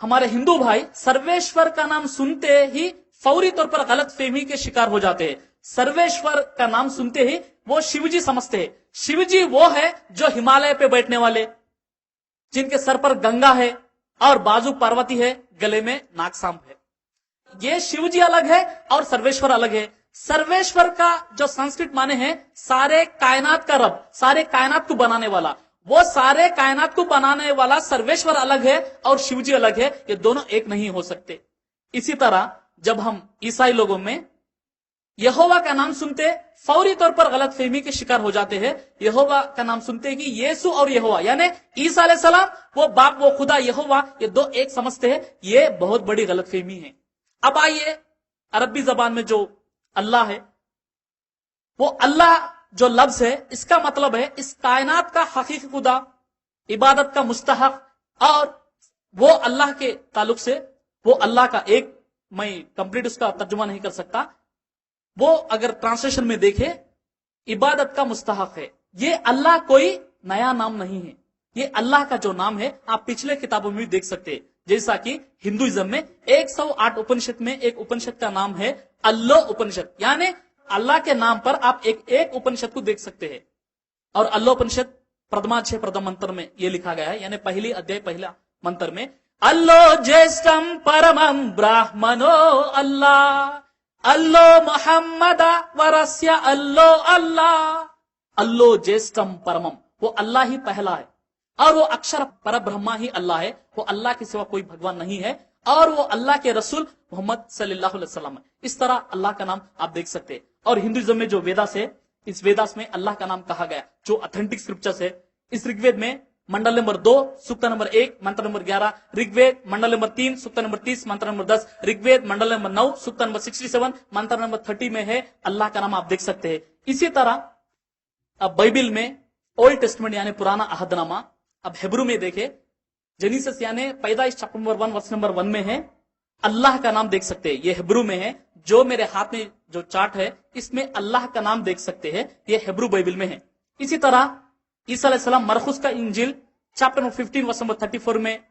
हमारे हिंदू भाई सर्वेश्वर का नाम सुनते ही फौरी तौर पर गलत फहमी के शिकार हो जाते हैं, सर्वेश्वर का नाम सुनते ही वो शिव जी समझते हैं। शिव जी वो है जो हिमालय पे बैठने वाले, जिनके सर पर गंगा है और बाजू पार्वती है, गले में नागसांप है। ये शिव जी अलग है और सर्वेश्वर अलग है। सर्वेश्वर का जो संस्कृत माने हैं सारे कायनात का रब, सारे कायनात को बनाने वाला, वो सारे कायनात को बनाने वाला सर्वेश्वर अलग है और शिव जी अलग है। ये दोनों एक नहीं हो सकते। इसी तरह जब हम ईसाई लोगों में यहोवा का नाम सुनते फौरी तौर पर गलत फहमी के शिकार हो जाते हैं। यहोवा का नाम सुनते हैं कि यीशु और यहोवा यानी ईसा अलैहिस्सलाम वो बाप वो खुदा यहोवा, ये दो एक समझते हैं। ये बहुत बड़ी गलत फहमी है। अब आइए अरबी जबान में जो अल्लाह है, वो अल्लाह जो लफ्ज है इसका मतलब है इस कायनात का हकीकी खुदा, इबादत का मुस्तहक, और वो अल्लाह के ताल्लुक से वो अल्लाह का एक, मैं कंप्लीट उसका तर्जुमा नहीं कर सकता, वो अगर ट्रांसलेशन में देखे इबादत का मुस्तहक है। ये अल्लाह कोई नया नाम नहीं है, ये अल्लाह का जो नाम है आप पिछले किताबों में भी देख सकते हैं। जैसा कि हिंदुइज्म में 108 उपनिषद में एक उपनिषद का नाम है अल्लो उपनिषद, यानी अल्लाह के नाम पर आप एक उपनिषद को देख सकते हैं। और अल्लो उपनिषद प्रथमाध्याय प्रथम मंत्र में ये लिखा गया है, यानी पहली अध्याय पहला मंत्र में अल्लो ज्येष्ठम परमम ब्राह्मणो अल्लाह, अल्लो मोहम्मद वरस्य अल्लो अल्लाह, अल्लो ज्येष्ठम परमम, वो अल्लाह ही पहला है और वो अक्षर पर ब्रह्मा ही अल्लाह है। वो अल्लाह के सिवा कोई भगवान नहीं है और वो अल्लाह के रसूल मोहम्मद सल्लल्लाहु अलैहि वसल्लम है। इस तरह अल्लाह का नाम आप देख सकते हैं। और हिंदुइज्म में जो वेदास है, इस वेदास में अल्लाह का नाम कहा गया जो ऑथेंटिक स्क्रिप्चर्स है। इस ऋग्वेद में मंडल नंबर 2 सूक्त नंबर 1 मंत्र नंबर 11, ऋग्वेद मंडल नंबर 3 सूक्त नंबर 30 मंत्र नंबर 10, ऋग्वेद मंडल नंबर 9 सूक्त नंबर 67 मंत्र नंबर 30 में है अल्लाह का नाम आप देख सकते हैं। इसी तरह अब बाइबिल में ओल्ड टेस्टमेंट यानी पुराना अहदनामा, अब हिब्रू में देखे जेनेसिस यानी पैदाइश चैप्टर नंबर 1 वर्स नंबर 1 में है अल्लाह का नाम देख सकते हैं। ये हिब्रू में है, जो मेरे हाथ में जो चार्ट है इसमें अल्लाह का नाम देख सकते हैं, ये हिब्रू बाइबिल में है। इसी तरह ईसा अलैहिस्सलाम मरकुस का इंजिल चैप्टर नंबर 15 वर्स नंबर 34 में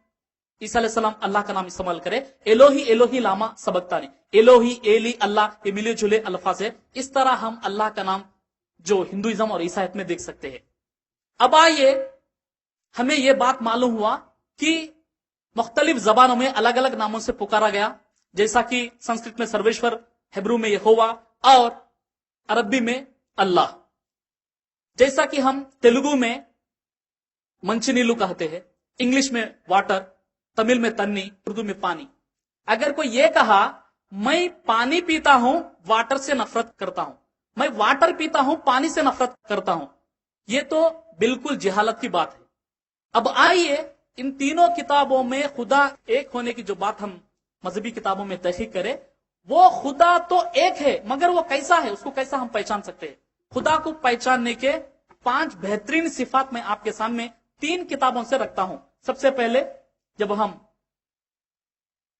ईसा अलैहिस्सलाम अल्लाह का नाम इस्तेमाल करे, एलोही एलोही लामा सबक्तानी, एलोही एली अल्लाह, ये मिले जुले अल्फाज है। इस तरह हम अल्लाह का नाम जो हिंदुइज्म और ईसाईयत में देख सकते हैं। अब आइए हमें यह बात मालूम हुआ कि मुख्तलिफ जबानों में अलग अलग नामों से पुकारा गया, जैसा कि संस्कृत में सर्वेश्वर, हिब्रू में यहोवा और अरबी में अल्लाह। जैसा कि हम तेलुगु में मंचिनीलू कहते हैं, इंग्लिश में वाटर, तमिल में तन्नी, उर्दू में पानी। अगर कोई ये कहा मैं पानी पीता हूं वाटर से नफरत करता हूं, मैं वाटर पीता हूं पानी से नफरत करता हूं, ये तो बिल्कुल जहालत की बात है। अब आइए इन तीनों किताबों में खुदा एक होने की जो बात हम मजहबी किताबों में तहकीक करें, वो खुदा तो एक है मगर वो कैसा है, उसको कैसा हम पहचान सकते हैं। खुदा को पहचानने के 5 बेहतरीन सिफात मैं आपके सामने 3 किताबों से रखता हूं। सबसे पहले जब हम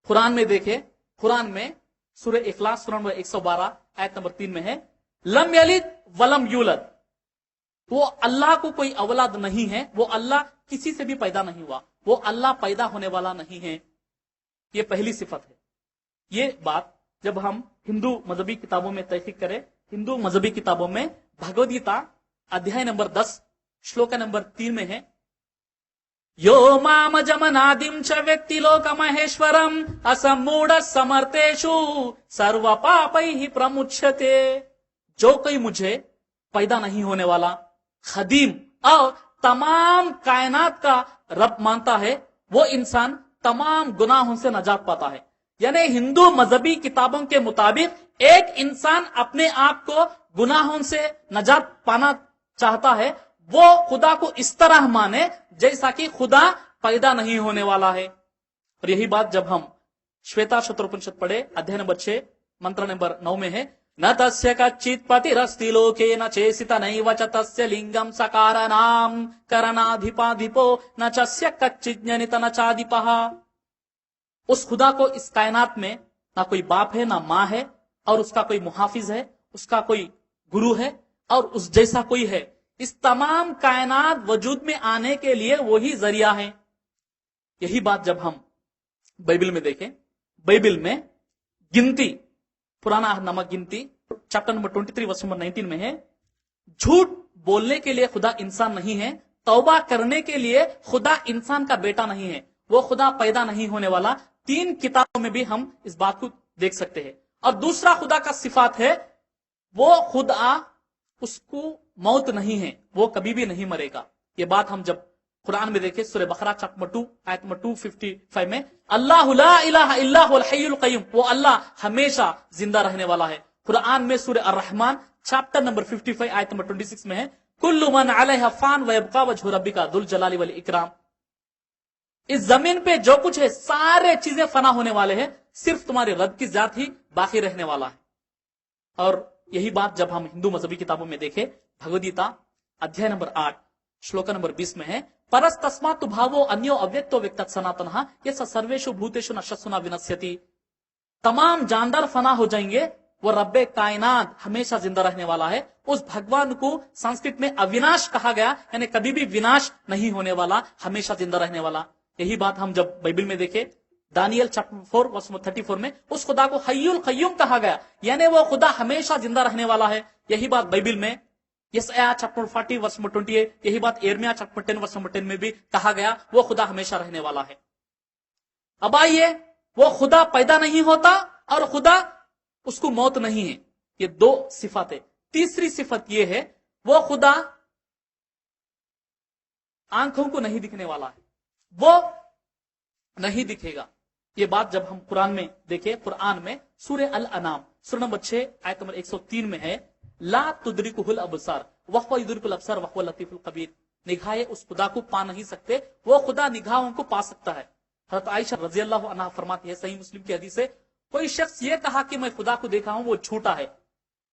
कुरान में देखें, कुरान में सूरह इखलास सूरह नंबर 112 आयत नंबर 3 में है लम यलिद वलम यूलद, वो अल्लाह को कोई औलाद नहीं है, वो अल्लाह किसी से भी पैदा नहीं हुआ, वो अल्लाह पैदा होने वाला नहीं है। ये पहली सिफत है। ये बात जब हम हिंदू मजहबी किताबों में तहकीक करें, हिंदू मजहबी किताबों में भगवद गीता अध्याय नंबर 10 श्लोक नंबर 3 में है यो माम जमनादिम च व्यक्ति लोक महेश्वरम असमूढ़ समर्थेषु सर्व पापैहि प्रमुच्यते, जो कोई मुझे पैदा नहीं होने वाला, खदीम और तमाम कायनात का रब मानता है, वो इंसान तमाम गुनाहों से नजात पाता है। यानी हिंदू मजहबी किताबों के मुताबिक एक इंसान अपने आप को गुनाहों से नजात पाना चाहता है, वो खुदा को इस तरह माने जैसा कि खुदा पैदा नहीं होने वाला है। और यही बात जब हम श्वेता शत्रुपनिषद पढ़े अध्याय नंबर 6 मंत्र नंबर 9 में है न तस्य कच्चित् पतिरस्ति लोके न चेसित नैव च तस्य लिंगम सकारनाम करणाधिपाधिपो न चस्य कच्चित् जनित न चाधिपः। उस खुदा को इस कायनात में ना कोई बाप है ना माँ है, और उसका कोई मुहाफिज है, उसका कोई गुरु है, और उस जैसा कोई है। इस तमाम कायनात वजूद में आने के लिए वही जरिया है। यही बात जब हम बाइबल में देखें, बाइबल में गिनती, पुराना नामक गिनती चैप्टर नंबर 23 वर्स नंबर 19 में है, झूठ बोलने के लिए खुदा इंसान नहीं है, तौबा करने के लिए खुदा इंसान का बेटा नहीं है, वो खुदा पैदा नहीं होने वाला। 3 किताबों में भी हम इस बात को देख सकते हैं। और दूसरा खुदा का सिफात है, वो खुदा उसको मौत नहीं है, वो कभी भी नहीं मरेगा। ये बात हम जब कुरान में देखें, सूरह बकरा चैप्टर 2 आयत नंबर 255 में, अल्लाहु ला इलाहा इल्ला हुवल हय्युल क़य्यूम, वो अल्लाह हमेशा जिंदा रहने वाला है। कुरान में सूरह अर-रहमान चैप्टर नंबर 55 आयत नंबर 26 में है, कुल्लु मन अलैहा फान व यबका वजहु रब्बिका दुल जलाली वल इकराम। इस जमीन पे जो कुछ है सारे चीजें फना होने वाले हैं, सिर्फ तुम्हारे रब की जात ही बाकी रहने वाला है। और यही बात जब हम हिंदू मजहबी किताबों में देखें, भगवद गीता अध्याय नंबर 8 श्लोक नंबर 20 में है, परस तस्मात् भावो अन्यो अव्यक्तो व्यक्तः सनातनः यस्य सर्वेषु भूतेषु नश्यति न विनश्यति। तमाम जानदार फना हो जाएंगे, वो रब्बे कायनात हमेशा जिंदा रहने वाला है। उस भगवान को संस्कृत में अविनाश कहा गया, यानी कभी भी विनाश नहीं होने वाला, हमेशा जिंदा रहने वाला। यही बात हम जब बाइबल में देखें, दानियल चैप्टर 4 वर्स 34 में उस खुदा को हय्युल क़य्यूम कहा गया, यानी वो खुदा हमेशा जिंदा रहने वाला है। यही बात बाइबल में यशायाह चैप्टर 40 वर्स नंबर 28, यही बात यिर्मयाह चैप्टर 10 वर्स नंबर 10 में भी कहा गया, वो खुदा हमेशा रहने वाला है। अब आइए, वो खुदा पैदा नहीं होता और खुदा उसको मौत नहीं है, ये 2 सिफत है। तीसरी सिफत ये है, वो खुदा आंखों को नहीं दिखने वाला है, वो नहीं दिखेगा। ये बात जब हम कुरान में देखें, कुरान में सूरह अल अनाम सूरह नंबर 6 आयत नंबर 103 में है, ला तुदरिकुहुल अबसार वहुव युदरिकुल अबसार वहुवल लतीफुल खबीर। निगाहें उस खुदा को पा नहीं सकते, वो खुदा निगाहों को पा सकता है। हज़रत आयशा रजी अल्लाह अन्हा फरमाती है, सही मुस्लिम की हदीस है, कोई शख्स ये कहा कि मैं खुदा को देखा हूं, वो झूठा है।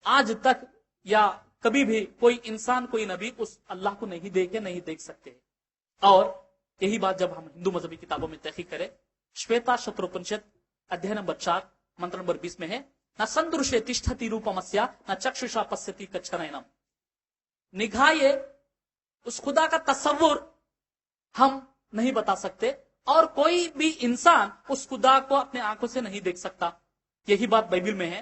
आज तक या कभी भी कोई इंसान, कोई नबी उस अल्लाह को नहीं देखे, नहीं देख सकते। और यही बात जब हम हिंदू मजहबी किताबों में तहकीक करें, श्वेता शत्रुपनिषद अध्याय नंबर 4 मंत्र नंबर 20 में है, न संदृश्य तिष्ठति रूपमस्या न चक्षुषा पश्यति कच्छनयनम। निगाहे उस खुदा का तस्वुर हम नहीं बता सकते, और कोई भी इंसान उस खुदा को अपने आंखों से नहीं देख सकता। यही बात बाइबल में है।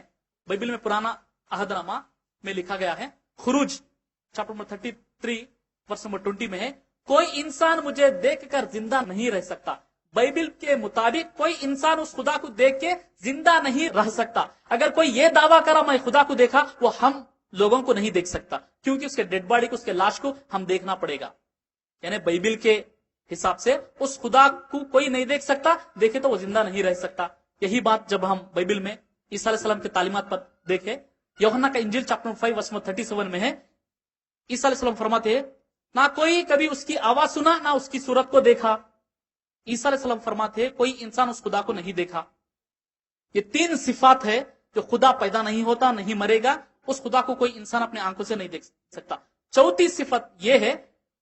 बाइबल में पुराना अहदनामा में लिखा गया है, खुरूज चैप्टर नंबर 33 वर्स नंबर 20 में है, कोई इंसान मुझे देखकर जिंदा नहीं रह सकता। बाइबल के मुताबिक कोई इंसान उस खुदा को देख के जिंदा नहीं रह सकता। अगर कोई ये दावा करा मैं खुदा को देखा, वो हम लोगों को नहीं देख सकता, क्योंकि उसके डेड बॉडी को, उसके लाश को हम देखना पड़ेगा। यानी बाइबल के हिसाब से उस खुदा को कोई नहीं देख सकता, देखे तो वो जिंदा नहीं रह सकता। यही बात जब हम बाइबल में ईसा अलैहि सलाम के तालीमात पर देखे, यूहन्ना का इंजील चैप्टर 5 वर्स 37 में है, ईसा अलैहि सलाम फरमाते हैं, ना कोई कभी उसकी आवाज सुना, ना उसकी सूरत को देखा। ईसा अलैहि सलाम फरमाते हैं, कोई इंसान उस खुदा को नहीं देखा। ये 3 सिफात है जो खुदा पैदा नहीं होता, नहीं मरेगा, उस खुदा को कोई इंसान अपने आंखों से नहीं देख सकता। चौथी सिफत यह है,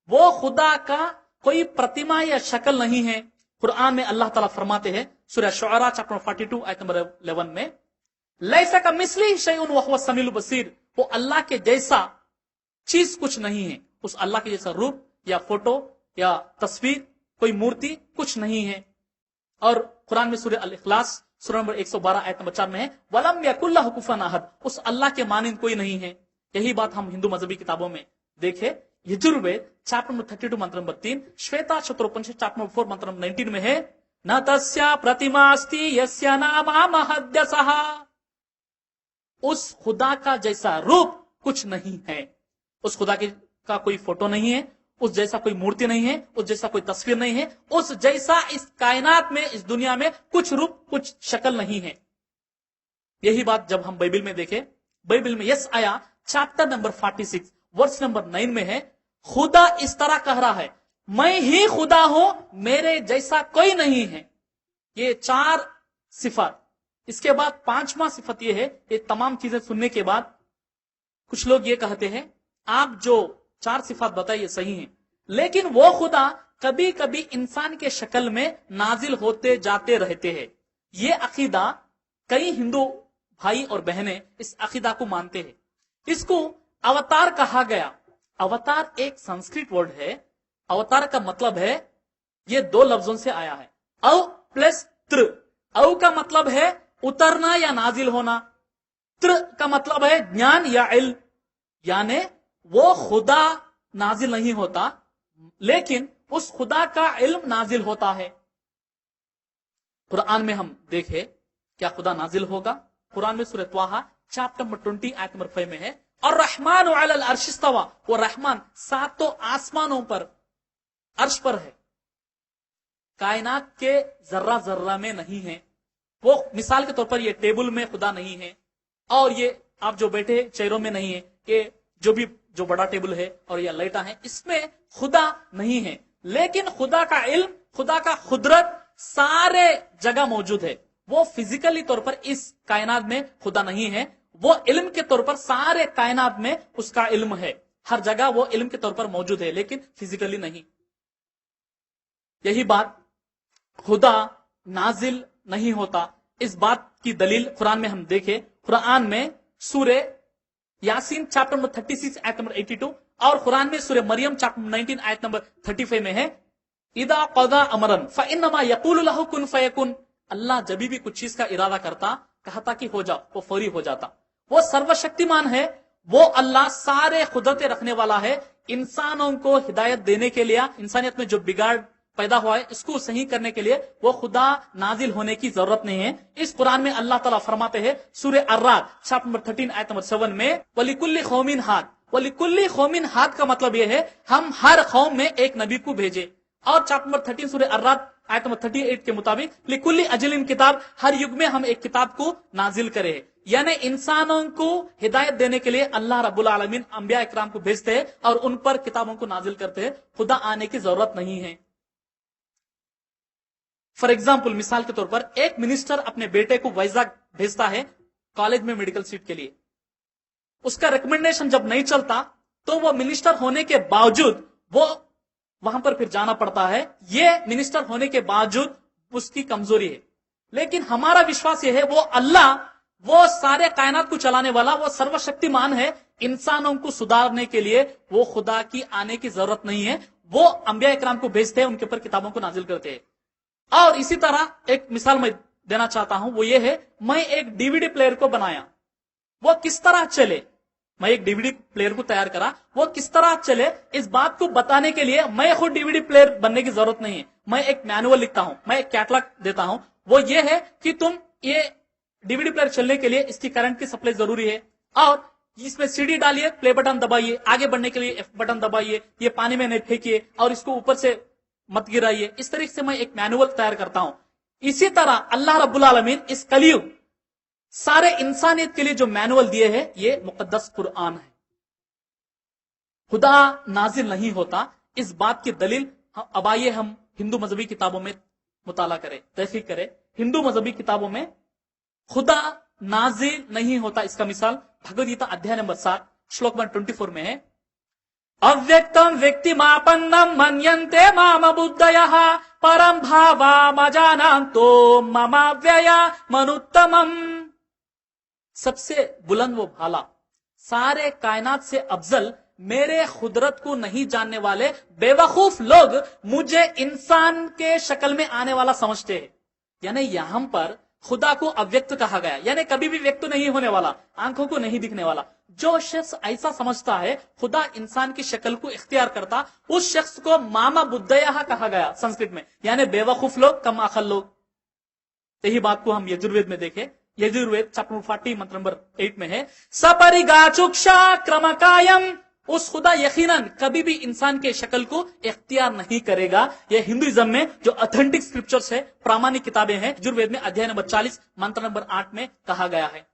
वो खुदा का कोई प्रतिमा या शक्ल नहीं है। कुरान में अल्लाह ताला फरमाते हैं, सूरह शुअरा चैप्टर 42 आयत नंबर 11 में, लैसा कमिस्लिही शैउन वहुव समीउल बसीर, वो अल्लाह के जैसा चीज कुछ नहीं है। उस अल्लाह के जैसा रूप या फोटो या तस्वीर, कोई मूर्ति कुछ नहीं है। और कुरान में सूरह अल इखलास सूरह नंबर 112 आयत नंबर 4 में है, वलम यकुल लहु कुफुवन अहद, उस अल्लाह के मानिंद कोई नहीं है। यही बात हम हिंदू मजहबी किताबों में देखे, यजुर्वेद चैप्टर नंबर 32 मंत्र नंबर 3, श्वेता शत्रुपनिषद चैप्टर नंबर 4 मंत्र नंबर 19 में है, न तस्या प्रतिमास्ति यस्या नामा महद्यसः, उस खुदा का जैसा रूप कुछ नहीं है। उस खुदा का कोई फोटो नहीं है, उस जैसा कोई मूर्ति नहीं है, उस जैसा कोई तस्वीर नहीं है, उस जैसा इस कायनात में, इस दुनिया में कुछ रूप, कुछ शक्ल नहीं है। यही बात जब हम बाइबल में देखें, बाइबल में यशायाह चैप्टर नंबर 46 वर्स नंबर 9 में है, खुदा इस तरह कह रहा है, मैं ही खुदा हूं, मेरे जैसा कोई नहीं है। ये 4 सिफत। इसके बाद 5वां सिफत ये है, ये तमाम चीजें सुनने के बाद कुछ लोग ये कहते हैं, आप जो 4 सिफात बताइए सही हैं, लेकिन वो खुदा कभी कभी इंसान के शक्ल में नाजिल होते जाते रहते हैं। ये अकीदा कई हिंदू भाई और बहनें इस अकीदा को मानते हैं। इसको अवतार कहा गया। अवतार एक संस्कृत वर्ड है। अवतार का मतलब है, ये 2 लफ्जों से आया है, अव प्लस त्र। अव का मतलब है उतरना या नाजिल होना, کا مطلب ہے ज्ञान या علم, यानी वो खुदा नाजिल नहीं होता लेकिन उस खुदा का इल्म नाजिल होता है. कुरान में हम देखे क्या खुदा नाजिल होगा. कुरान में सूरह त्वाहा चैप्टर नंबर 20 आयत नंबर 5 में है, और रहमान अलल अर्श इस्तवा, वो रहमान सातों आसमानों पर अर्श पर है, कायनात के जर्रा जर्रा में नहीं है. वो मिसाल के तौर पर ये टेबल में खुदा नहीं है, और ये आप जो बैठे चेयरों में नहीं है, ये जो बड़ा टेबल है और ये लाइटा है, इसमें खुदा नहीं है. लेकिन खुदा का इल्म, खुदा का खुदरत सारे जगह मौजूद है. वो फिजिकली तौर पर इस कायनात में खुदा नहीं है, वो इल्म के तौर पर सारे कायनात में उसका इल्म है. हर जगह वो इल्म के तौर पर मौजूद है, लेकिन फिजिकली नहीं. यही बात खुदा नाजिल नहीं होता, इस बात की दलील कुरान में हम देखें. कुरान में सूरे यासीन चैप्टर नंबर 36 आयत नंबर 82, और कुरान में सूरे मरियम चैप्टर 19 आयत नंबर 35 में है, इदा क़ज़ा अमरन फ़इन्नमा यक़ूलु लहु कुन फ़यकुन. अल्लाह जब भी कुछ चीज का इरादा करता, कहता कि हो जाओ, वो फौरी हो जाता. वो सर्वशक्तिमान है, वो अल्लाह सारे खुदरतें रखने वाला है. इंसानों को हिदायत देने के लिए, इंसानियत में जो बिगाड़ पैदा हुआ है इसको सही करने के लिए वो खुदा नाजिल होने की जरूरत नहीं है. इस कुरान में अल्लाह ताला फरमाते हैं सूरे अर्राद चैप्टर नंबर 13 आयत नंबर 7 में, वलिकुल्ली कौमिन हाद. वलिकुल्ली कौमिन हाद का मतलब यह है हम हर कौम में एक नबी को भेजे. और चैप्टर नंबर 13 सूरे अर्राद आयत नंबर 38 के मुताबिक लिकुल्ली अजलिन किताब, हर युग में हम एक किताब को नाजिल करे. यानी इंसानों को हिदायत देने के लिए अल्लाह रब्बुल आलमीन अंबिया इकराम को भेजते हैं और उन पर किताबों को नाजिल करते हैं. खुदा आने की जरूरत नहीं है. फॉर एग्जाम्पल, मिसाल के तौर पर एक मिनिस्टर अपने बेटे को वैजाग भेजता है कॉलेज में मेडिकल सीट के लिए. उसका रिकमेंडेशन जब नहीं चलता तो वो मिनिस्टर होने के बावजूद वो वहां पर फिर जाना पड़ता है. ये मिनिस्टर होने के बावजूद उसकी कमजोरी है. लेकिन हमारा विश्वास यह है वो अल्लाह, वो सारे कायनात को चलाने वाला, वो सर्वशक्तिमान है. इंसानों को सुधारने के लिए वो खुदा की आने की जरूरत नहीं है. वो अंबिया इकराम को भेजते हैं, उनके ऊपर किताबों को नाजिल करते हैं. और इसी तरह एक मिसाल मैं देना चाहता हूं, वो ये है, मैं एक डीवीडी प्लेयर को बनाया, वो किस तरह चले. मैं एक डीवीडी प्लेयर को तैयार करा, वो किस तरह चले इस बात को बताने के लिए मैं खुद डीवीडी प्लेयर बनने की जरूरत नहीं है. मैं एक मैनुअल लिखता हूं, मैं एक कैटलॉग देता हूं. वो ये है कि तुम ये डीवीडी प्लेयर चलने के लिए इसकी करंट की सप्लाई जरूरी है, और इसमें सीडी डालिए, प्ले बटन दबाइए, आगे बढ़ने के लिए एफ बटन दबाइए, ये पानी में नहीं फेंकिए और इसको ऊपर से मत गिराइए. इस तरीके से मैं एक मैनुअल तैयार करता हूं. इसी तरह अल्लाह रब्बुल आलमीन इस कलयुग सारे इंसानियत के लिए जो मैनुअल दिए हैं ये मुकद्दस कुरान है. खुदा नाजिल नहीं होता, इस बात की दलील अब आइए हम हिंदू मजहबी किताबों में मुताला करें, तहकीक करें. हिंदू मजहबी किताबों में खुदा नाजिल नहीं होता, इसका मिसाल भगवद गीता अध्याय नंबर 7 श्लोक नंबर 24 में है, अव्यक्तम व्यक्ति मापन्नम मन्यन्ते माम बुद्धयः परम भावा मजानान्तो ममाव्यया मनुत्तमम. सबसे बुलंद वो भाला, सारे कायनात से अफजल, मेरे खुदरत को नहीं जानने वाले बेवकूफ लोग मुझे इंसान के शक्ल में आने वाला समझते हैं. यानी यहां पर खुदा को अव्यक्त कहा गया, यानी कभी भी व्यक्त नहीं होने वाला, आंखों को नहीं दिखने वाला. जो शख्स ऐसा समझता है खुदा इंसान की शक्ल को इख्तियार करता, उस शख्स को मामा बुद्धयः कहा गया संस्कृत में, यानी बेवकूफ लोग, कम अकल लोग. यही बात को हम यजुर्वेद में देखें. यजुर्वेद चैप्टर 40 मंत्र नंबर 8 में है, सपरिगाचुक्षा क्रमकायम, उस खुदा यकीनन कभी भी इंसान के शक्ल को इख्तियार नहीं करेगा. यह हिंदुइज्म में जो ऑथेंटिक स्क्रिप्चर्स है, प्रामाणिक किताबें हैं, यजुर्वेद में अध्याय नंबर 40 मंत्र नंबर 8 में कहा गया है.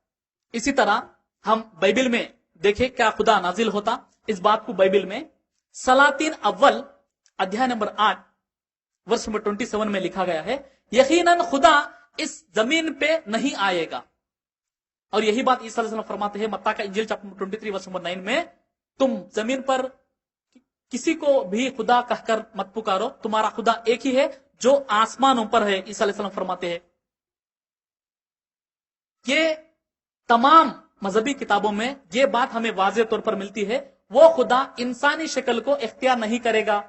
इसी तरह हम बाइबल में देखें क्या खुदा नाजिल होता. इस बात को बाइबल में सलातीन अव्वल अध्याय नंबर 8 वर्ष नंबर 27 में लिखा गया है, यकीनन खुदा इस जमीन पे नहीं आएगा. और यही बात ईसा अलैहि सल्लम फरमाते हैं मत्ता का इंजील चैप्टर 23 वर्ष नंबर 9 में, तुम जमीन पर किसी को भी खुदा कहकर मत पुकारो, तुम्हारा खुदा एक ही है जो आसमानों पर है. ईसा अलैहि सल्लम फरमाते हैं. ये तमाम मजहबी किताबों में ये बात हमें वाज़ेह तौर पर मिलती है, वो खुदा इंसानी शक्ल को इख्तियार नहीं करेगा.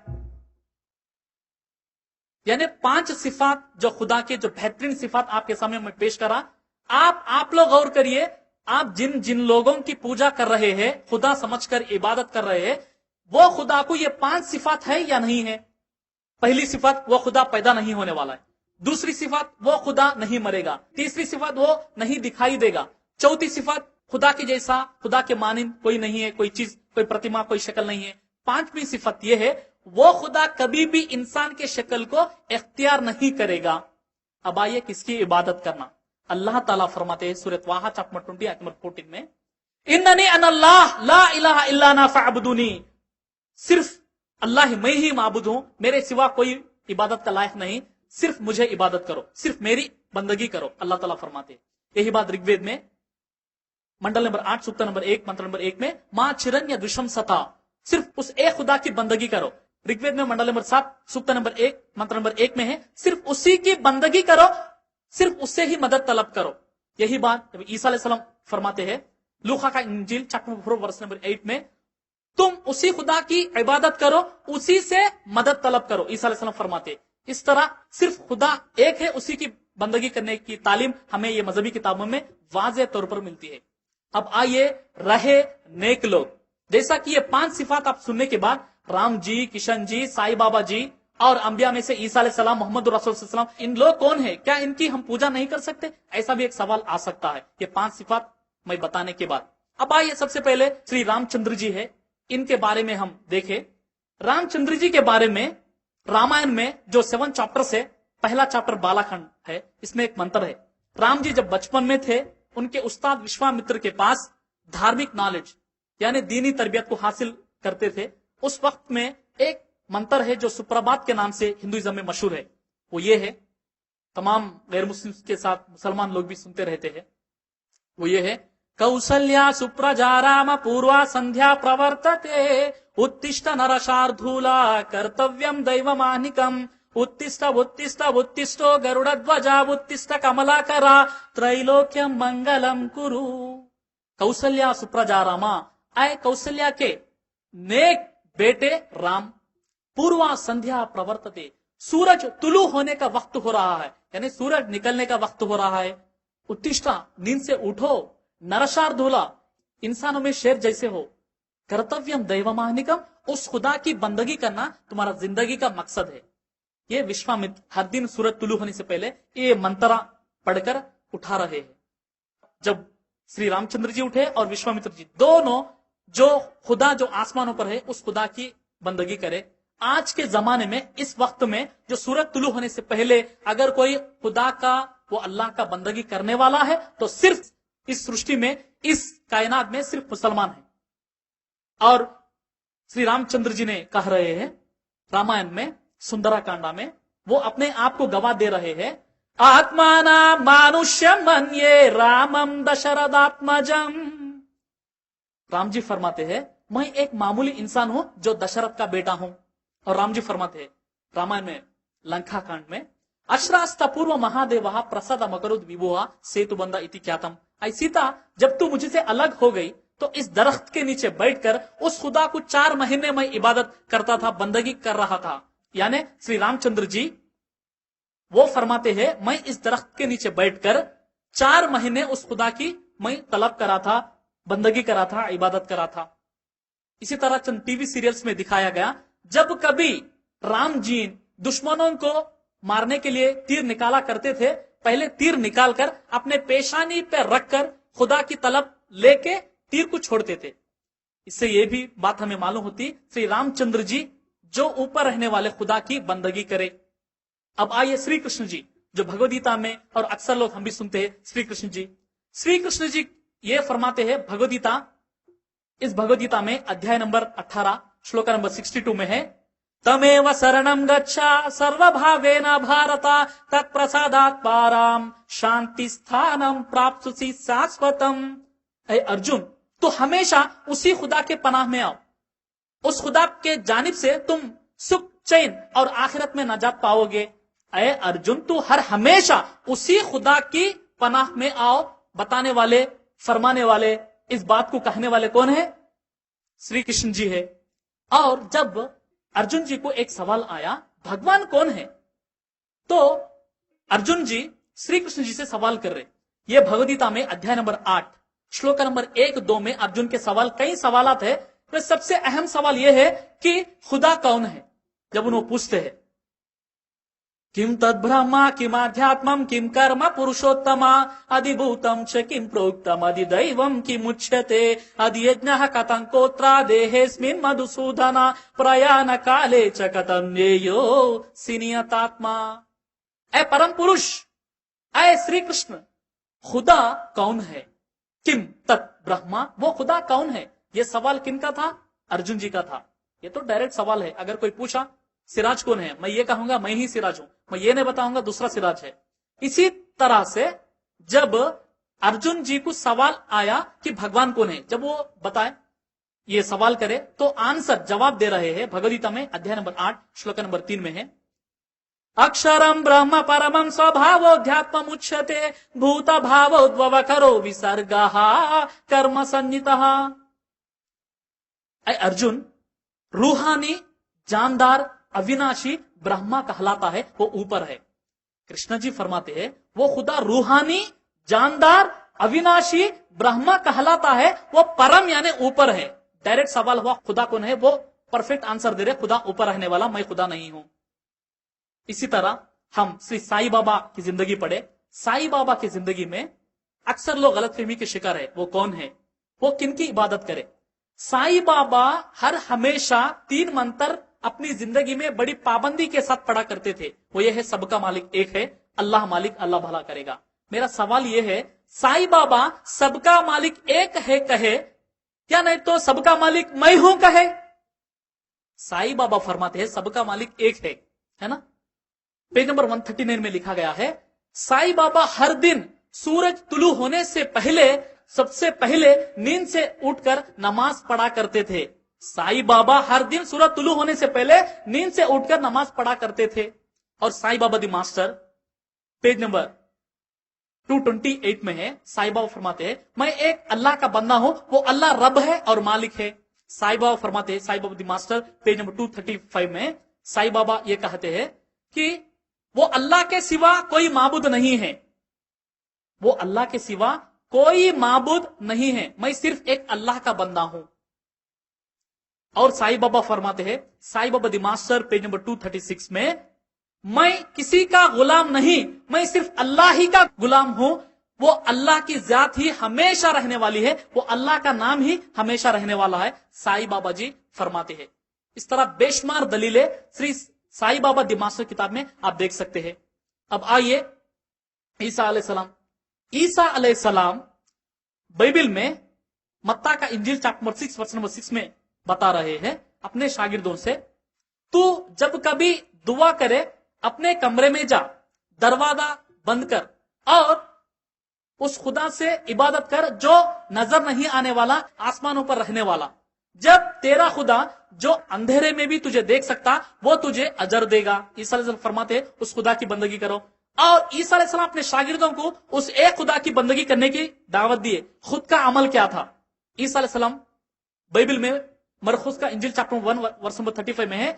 यानी 5 सिफात जो खुदा के, जो बेहतरीन सिफात आपके सामने मैं पेश करा, आप लोग गौर करिए. آپ جن جن لوگوں کی پوجا کر رہے ہیں خدا سمجھ کر عبادت کر رہے ہیں وہ خدا کو یہ 5 صفات ہے یا نہیں ہے؟ پہلی صفت وہ خدا پیدا نہیں ہونے والا ہے، دوسری صفت وہ خدا نہیں مرے گا، تیسری صفت وہ نہیں دکھائی دے گا، چوتھی صفت خدا کے جیسا خدا کے مانند کوئی نہیں ہے، کوئی چیز کوئی پرتما کوئی شکل نہیں ہے، پانچویں صفت یہ ہے وہ خدا کبھی بھی انسان کے شکل کو اختیار نہیں کرے گا۔ اب آئیے کس کی عبادت کرنا؟ اللہ تعالیٰ فرماتے ہیں سورۃ واہ چیپٹر 20 آیت نمبر 14 میں اننی انا اللہ لا الہ الا انا فاعبدونی، صرف اللہ ہی میں ہی معبود ہوں، میرے سوا کوئی عبادت کا لائق نہیں، صرف مجھے عبادت کرو، صرف میری بندگی کرو، اللہ تعالیٰ فرماتے ہیں۔ یہی بات رگ وید میں منڈل نمبر 8 سکتا نمبر 1 منتر نمبر 1 میں ماں چرن یا دشم ستا، صرف اس ایک خدا کی بندگی کرو۔ رگ وید میں منڈل نمبر 7 سکتا نمبر 1 منتر نمبر 1 میں ہے صرف اسی کی بندگی کرو، صرف اس سے ہی مدد طلب کرو۔ یہی بات جب عیسیٰ علیہ السلام فرماتے ہیں لوقا کا انجیل چیپٹر 4 ورس نمبر 8 میں تم اسی خدا کی عبادت کرو، اسی سے مدد طلب کرو، عیسیٰ علیہ السلام فرماتے۔ اس طرح صرف خدا ایک ہے، اسی کی بندگی کرنے کی تعلیم ہمیں یہ مذہبی کتابوں میں واضح طور پر ملتی ہے۔ اب آئیے رہے نیک لوگ، جیسا کہ یہ 5 صفات آپ سننے کے بعد رام جی، کشن جی، سائی بابا جی اور انبیاء میں سے عیسیٰ علیہ السلام، محمد رسول صلی اللہ علیہ وسلم، ان لوگ کون ہیں؟ کیا ان کی ہم پوجا نہیں کر سکتے؟ ایسا بھی ایک سوال آ سکتا ہے یہ 5 صفات میں بتانے کے بعد۔ اب آئیے سب سے پہلے شری رام چندر جی ہے، ان کے بارے میں ہم دیکھیں۔ رام چندر جی کے بارے میں رامائن میں جو 7 چیپٹر ہے، پہلا چیپٹر بالا کھنڈ ہے، اس میں ایک منتر ہے۔ رام جی جب بچپن میں تھے ان کے استاد وشوامتر کے پاس دھارمک نالج یعنی دینی تربیت کو حاصل کرتے تھے۔ اس وقت میں ایک منتر ہے جو سپربھات کے نام سے ہندوازم میں مشہور ہے، وہ یہ ہے، تمام غیر مسلم کے ساتھ مسلمان لوگ بھی سنتے رہتے ہیں، وہ یہ ہے کௌسلیہ سپرجا رام پوروا سندھیا پرورتتے उत्तिष्ठ नरशार्धूला कर्तव्यम दैवमानिकम उत्तिष्ठ उत्तिष्ठ उत्तिष्ठो गरुड़ध्वजा उत्तिष्ठ कमलाकरा त्रैलोक्यम मंगलम कुरु। कौशल्या सुप्रजा रामा, आए कौशल्या के नेक बेटे राम, पूर्वा संध्या प्रवर्तते, सूरज तुलु होने का वक्त हो रहा है, यानी सूरज निकलने का वक्त हो रहा है। उत्तिष्ठा, नींद से उठो, नरशार्धूला, इंसानों में शेर जैसे हो, कर्तव्यम दैवमानिकम, उस खुदा की बंदगी करना तुम्हारा जिंदगी का मकसद है। ये विश्वामित्र हर दिन सूरज तुलु होने से पहले ये मंत्रा पढ़कर उठा रहे हैं। जब श्री रामचंद्र जी उठे और विश्वामित्र जी दोनों जो खुदा जो आसमानों पर है उस खुदा की बंदगी करे। आज के जमाने में इस वक्त में जो सूरज तुलु होने से पहले अगर कोई खुदा का वो अल्लाह का बंदगी करने वाला है तो सिर्फ इस सृष्टि में इस कायनात में सिर्फ मुसलमान है। और श्री रामचंद्र जी ने कह रहे हैं रामायण में सुंदरा कांडा में, वो अपने आप को गवाह दे रहे हैं, आत्माना मानुष्य मन्ये रामम दशरथात्मजम। राम जी फरमाते हैं मैं एक मामूली इंसान हूं जो दशरथ का बेटा हूं। और राम जी फरमाते हैं रामायण में लंका कांड में, अश्रास्ता पूर्व महादेव प्रसाद मकरुद विभुआ सेतु बंदा इति ख्यातम। आई सीता, जब तू मुझसे अलग हो गई तो इस दरख्त के नीचे बैठकर उस खुदा को 4 महीने में इबादत करता था, बंदगी कर रहा था। यानी श्री रामचंद्र जी वो फरमाते हैं मैं इस दरख्त के नीचे बैठकर 4 महीने उस खुदा की मैं तलब करा था, बंदगी करा था, इबादत करा था। इसी तरह चंद टीवी सीरियल्स में दिखाया गया, जब कभी राम जी दुश्मनों को मारने के लिए तीर निकाला करते थे, पहले तीर निकालकर अपने पेशानी पे रखकर खुदा की तलब लेके तीर को छोड़ते थे। इससे यह भी बात हमें मालूम होती श्री रामचंद्र जी जो ऊपर रहने वाले खुदा की बंदगी करे। अब आइए श्री कृष्ण जी जो भगवद गीता में, और अक्सर लोग हम भी सुनते हैं श्री कृष्ण जी ये फरमाते हैं भगवद गीता, इस भगवद गीता में अध्याय नंबर 18 श्लोक नंबर 62 में है, तमेव शरणं गच्छा सर्वभावेन भारता तत्प्रसादात् पाराम शांति स्थानम प्राप्स्यसि शाश्वतम। ऐ अर्जुन, तो हमेशा उसी खुदा के पनाह में आओ, उस खुदा के जानिब से तुम सुख चैन और आखिरत में नजात पाओगे। ऐ अर्जुन, तू हर हमेशा उसी खुदा की पनाह में आओ। बताने वाले, फरमाने वाले, इस बात को कहने वाले कौन है? श्री कृष्ण जी है। और जब अर्जुन जी को एक सवाल आया भगवान कौन है, तो अर्जुन जी श्री कृष्ण जी से सवाल कर रहे। ये भगवद गीता में अध्याय नंबर 8 श्लोक नंबर 1-2 में अर्जुन के सवाल, कई सवालात है, तो सबसे अहम सवाल यह है कि खुदा कौन है। जब उन्होंने पूछते हैं किम तद ब्रह्मा किम आध्यात्मम किम कर्म पुरुषोत्तमा अधिभूतम च किम प्रोक्तम अधिदैवम किम उच्यते अधियज्ञः कथं कोत्रा देहेस्मिन् मधुसूदना प्रयाण काले च कथं ज्ञेयो सिनियतात्मा। ऐ परम पुरुष, ऐ श्री कृष्ण, खुदा कौन है? किम तत् ब्रह्मा, वो खुदा कौन है? ये सवाल किनका था? अर्जुन जी का था। ये तो डायरेक्ट सवाल है। अगर कोई पूछा सिराज कौन है, मैं ये कहूंगा मैं ही सिराज हूं, मैं ये नहीं बताऊंगा दूसरा सिराज है। इसी तरह से जब अर्जुन जी को सवाल आया कि भगवान कौन है, जब वो बताए ये सवाल करे तो आंसर जवाब दे रहे हैं भगवद गीता में अध्याय नंबर 8 श्लोक नंबर 3 में है, अक्षरम ब्रह्म परमं स्वभावोऽध्यात्मम् उच्यते भूत भावोद्भवकरो विसर्गः कर्म संनितः। ऐ अर्जुन, रूहानी, जानदार, अविनाशी ब्रह्मा कहलाता है, वो ऊपर है। कृष्ण जी फरमाते हैं वो खुदा रूहानी, जानदार, अविनाशी ब्रह्मा कहलाता है, वो परम यानी ऊपर है। डायरेक्ट सवाल हुआ खुदा कौन है, वो परफेक्ट आंसर दे रहे खुदा ऊपर रहने वाला, मैं खुदा नहीं हूं। इसी तरह हम श्री साईं बाबा की जिंदगी पढ़े। साईं बाबा की जिंदगी में अक्सर लोग गलतफहमी के शिकार है, वो कौन है, वो किनकी इबादत करे। साईं बाबा हर हमेशा 3 मंत्र अपनी जिंदगी में बड़ी पाबंदी के साथ पढ़ा करते थे। वो ये है सबका मालिक एक है, अल्लाह मालिक, अल्लाह भला करेगा। मेरा सवाल ये है, साईं बाबा सबका मालिक एक है कहे क्या, नहीं तो सबका मालिक मैं हूं कहे? साईं बाबा फरमाते हैं सबका मालिक एक है ना। पेज नंबर 139 में लिखा गया है, साईं बाबा हर दिन सूरज तुलू होने से पहले सबसे पहले नींद से उठकर नमाज पढ़ा करते थे। साईं बाबा हर दिन सूरज तुलू होने से पहले नींद से उठकर नमाज पढ़ा करते थे। और Sai Baba the master page number 228 में है, साईं बाबा फरमाते हैं मैं एक अल्लाह का बंदा हूं, वो अल्लाह रब है और मालिक है। साईं बाबा फरमाते हैं, Sai Baba the master page number 235 में साईं बाबा ये कहते हैं कि वो अल्लाह के सिवा कोई माबूद नहीं है, वो अल्लाह के सिवा कोई माबूद नहीं है, मैं सिर्फ एक अल्लाह का बंदा हूं। और साईं बाबा फरमाते हैं, Sai Baba the master page number 236 में, मैं किसी का गुलाम नहीं, मैं सिर्फ अल्लाह ही का गुलाम हूं। वो अल्लाह की जात ही हमेशा रहने वाली है, वो अल्लाह का नाम ही हमेशा रहने वाला है, साईं बाबा जी फरमाते हैं। इस तरह बेशुमार दलीलें श्री साईं बाबा दी मास्टर किताब में आप देख सकते हैं। अब आइए ईसा अलैहिस्सलाम। ईसा अलैहिस्सलाम बाइबल में मत्ता का इंजील चैप्टर नंबर 6 वर्स नंबर 6 में बता रहे हैं अपने शागिर्दों से, तू जब कभी दुआ करे अपने कमरे में जा, दरवाजा बंद कर और उस खुदा से इबादत कर जो नजर नहीं आने वाला, आसमानों पर रहने वाला। जब तेरा खुदा जो अंधेरे में भी तुझे देख सकता, वो तुझे अजर देगा। ईसा अलैहिस्सलाम फरमाते हैं उस खुदा की बंदगी करो। और ईसा अलैहिस्सलाम अपने शागिर्दों को उस एक खुदा की बंदगी करने की दावत दिए। खुद का अमल क्या था? ईसा अलैहिस्सलाम बाइबल में मरकुस का इंजील चैप्टर 1 वर्स नंबर 35 में है,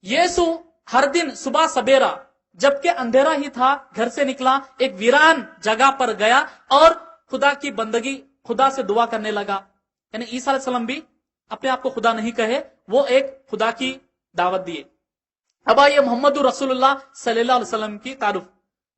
यीशु हर दिन सुबह सवेरा जबकि अंधेरा ही था घर से निकला, एक वीरान जगह पर गया और खुदा की बंदगी, खुदा से दुआ करने लगा। यानी ईसा अलैहिस्सलाम भी अपने आप को खुदा नहीं कहे, वो एक खुदा की दावत दिए। अब आइए मोहम्मद रसूलुल्लाह सल्लल्लाहु अलैहि वसल्लम की तारुफ।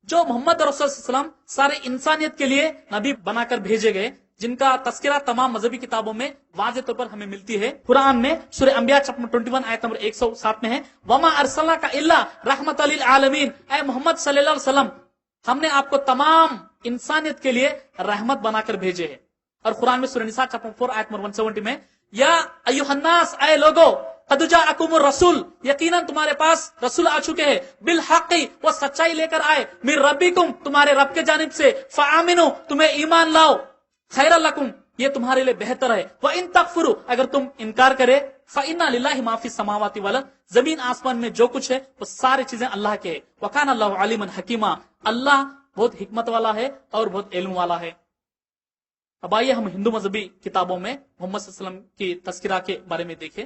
जो मोहम्मद रसूलुल्लाह सारे इंसानियत के लिए नबी बनाकर भेजे गए, जिनका तस्करा तमाम मजहबी किताबों में वाज़ेह तौर पर हमें मिलती है। कुरान में सूरह अंबिया चैप्टर 21 आयत नंबर 107 में है, वमा अरसलनाका इल्ला रहमतल लिल आलमीन, ऐ मोहम्मद सल्लल्लाहु अलैहि वसल्लम हमने आपको तमाम इंसानियत के लिए रहमत बनाकर भेजे हैं। और कुरान में सूरह निसा चैप्टर 4 आयत नंबर 170 में, या अय्युहन्नास, ऐ लोगो, कद जाअकुमुर रसूल, यकीनन तुम्हारे पास रसूल आ चुके हैं, बिल हक़ी, वो सच्चाई लेकर आए, मिर रब्बिकुम, तुम्हारे रब के जानिब से, फआमिनु, तुम्हें ईमान लाओ, खैरल लकुम, ये तुम्हारे लिए बेहतर है, व इन तकफुरु, अगर तुम इनकार करे, फइन्ना लिल्लाहि मा फी समावाति वल अर्द, जमीन आसमान में जो कुछ है वो सारी चीजें अल्लाह के है, व काना अल्लाहु अलीमन हकीमा, अल्लाह बहुत हिकमत वाला है और बहुत इल्म वाला है। अब आइए हम हिंदू मजहबी किताबों में मोहम्मद सल्लल्लाहु अलैहि वसल्लम की तस्करा के बारे में देखें।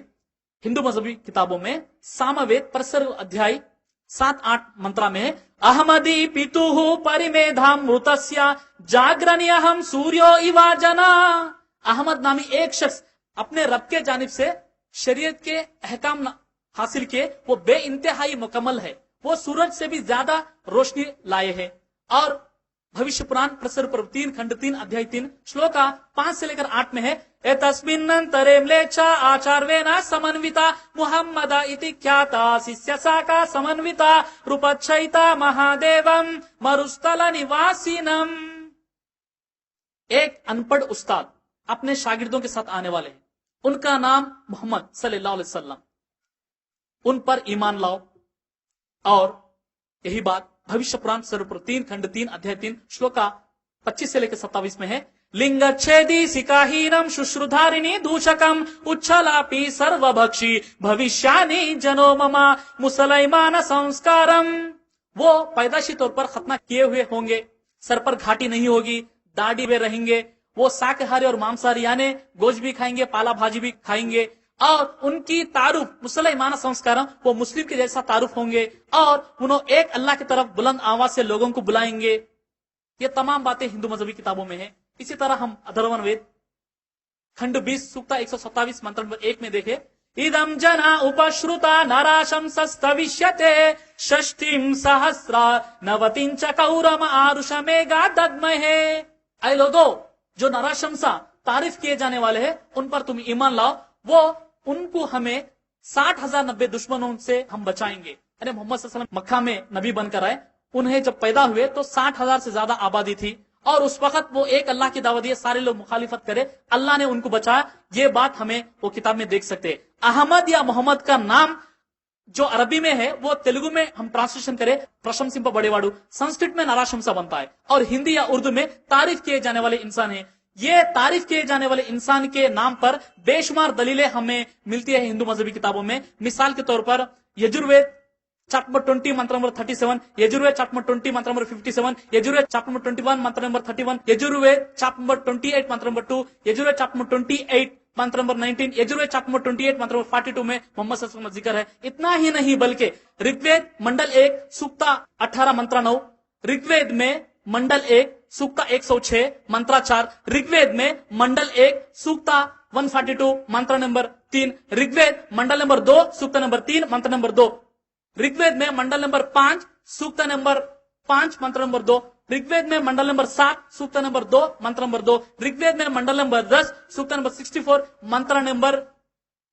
हिंदू मजहबी किताबों में सामवेद परसर अध्याय 7-8 मंत्रा में है, अहमदी पितुहु परिमेधाम मृतस्य जागरणी अहम सूर्यो इवा जना। अहमद नामी एक शख्स अपने रब के जानिब से शरीयत के अहकाम हासिल किए, वो बे इंतहाई मुकम्मल है, वो सूरज से भी ज्यादा रोशनी लाए हैं। और भविष्य पुराण प्रसर पर्व 3 खंड 3 अध्याय 3 श्लोका 5 से लेकर 8 में है, एतस्मिन्नन्तरे म्लेच्छा आचार्येण समन्विता मुहम्मदा इति ख्याता शिष्य शाखा समन्विता रूपच्छयिता महादेवम मरुस्थल निवासिनम। एक अनपढ़ उस्ताद अपने शागिर्दों के साथ आने वाले हैं, उनका नाम मोहम्मद सल्लल्लाहु अलैहि वसल्लम, उन पर ईमान लाओ। और यही बात भविष्य पुराण सर्वपुर 3 खंड 3 अध्याय 3 श्लोका 25 से लेकर 27 में है, लिंगच्छेदी सिकाहीनम शुश्रुधारिणी दूषकम उच्छलापी सर्वभक्षी भविष्यानि जनो ममा मुसलमान संस्कारम। वो पैदाशी तौर पर खतना किए हुए होंगे, सर पर घाटी नहीं होगी, दाढ़ी में रहेंगे, वो शाकाहारी और मांसाहारी यानी गोश्त भी खाएंगे, पाला भाजी भी खाएंगे, और उनकी तारुफ मुसलमान संस्कार, वो मुस्लिम के जैसा तारुफ होंगे, और उन्होंने एक अल्लाह की तरफ बुलंद आवाज से लोगों को बुलाएंगे। ये तमाम बातें हिंदू मजहबी किताबों में है। इसी तरह हम अथर्वण वेद खंड 20 सूक्ता 127 मंत्र नंबर 1 में देखे, इदम जना उपश्रुता नराशम सस्तविष्यते षष्ठीम सहस्रा नवतिंच कौरम आरुष मेगा दद्महे। ऐ लोगो, जो नराशंसा तारीफ किए जाने वाले हैं उन पर तुम ईमान लाओ, वो उनको हमें 60,000 90 दुश्मनों से हम बचाएंगे। यानी मोहम्मद सल्लल्लाहु अलैहि वसल्लम मक्का में नबी बनकर आए, उन्हें जब पैदा हुए तो 60,000 से ज्यादा आबादी थी, और उस वक्त वो एक अल्लाह की दावत दिए, सारे लोग मुखालिफत करे, अल्लाह ने उनको बचाया। ये बात हमें वो किताब में देख सकते हैं। अहमद या मोहम्मद का नाम जो अरबी में है वो तेलुगु में हम ट्रांसलेशन करें प्रशंसिंप बड़ेवाड़ू, संस्कृत में नराशंसा बनता है, और हिंदी या उर्दू में तारीफ किए जाने वाले इंसान है। ये तारीफ किए जाने वाले इंसान के नाम पर बेशुमार दलीलें हमें मिलती है हिंदू मजहबी किताबों में। मिसाल के तौर पर यजुर्वेद चैप्टर नंबर 20 मंत्र नंबर 37, यजुर्वेद चैप्टर नंबर 20 मंत्र नंबर 57, यजुर्वेद चैप्टर नंबर 21 मंत्र नंबर 31, यजुर्वेद चैप्टर नंबर 28 मंत्र नंबर 2, यजुर्वेद चैप्टर नंबर 28 मंत्र नंबर 19, यजुर्वेद चैप्टर नंबर 28 मंत्र नंबर 42 में मोहम्मद सल्लल्लाहु अलैहि वसल्लम का जिक्र है। इतना ही नहीं बल्कि ऋग्वेद मंडल 1 सूक्ता 18 मंत्र 9, ऋग्वेद में मंडल 1 सूक्ता 106 मंत्रा 4, ऋग्वेद में मंडल 1 सूक्ता 142 मंत्र नंबर 3, ऋग्वेद मंडल नंबर 2 सूक्ता नंबर 3 मंत्र नंबर 2, ऋग्वेद में मंडल नंबर 5 सूक्ता नंबर 5 मंत्र नंबर 2, ऋग्वेद में मंडल नंबर 7 सूक्ता नंबर 2 मंत्र नंबर 2, ऋग्वेद में मंडल नंबर 10 सूक्ता नंबर 64 मंत्र नंबर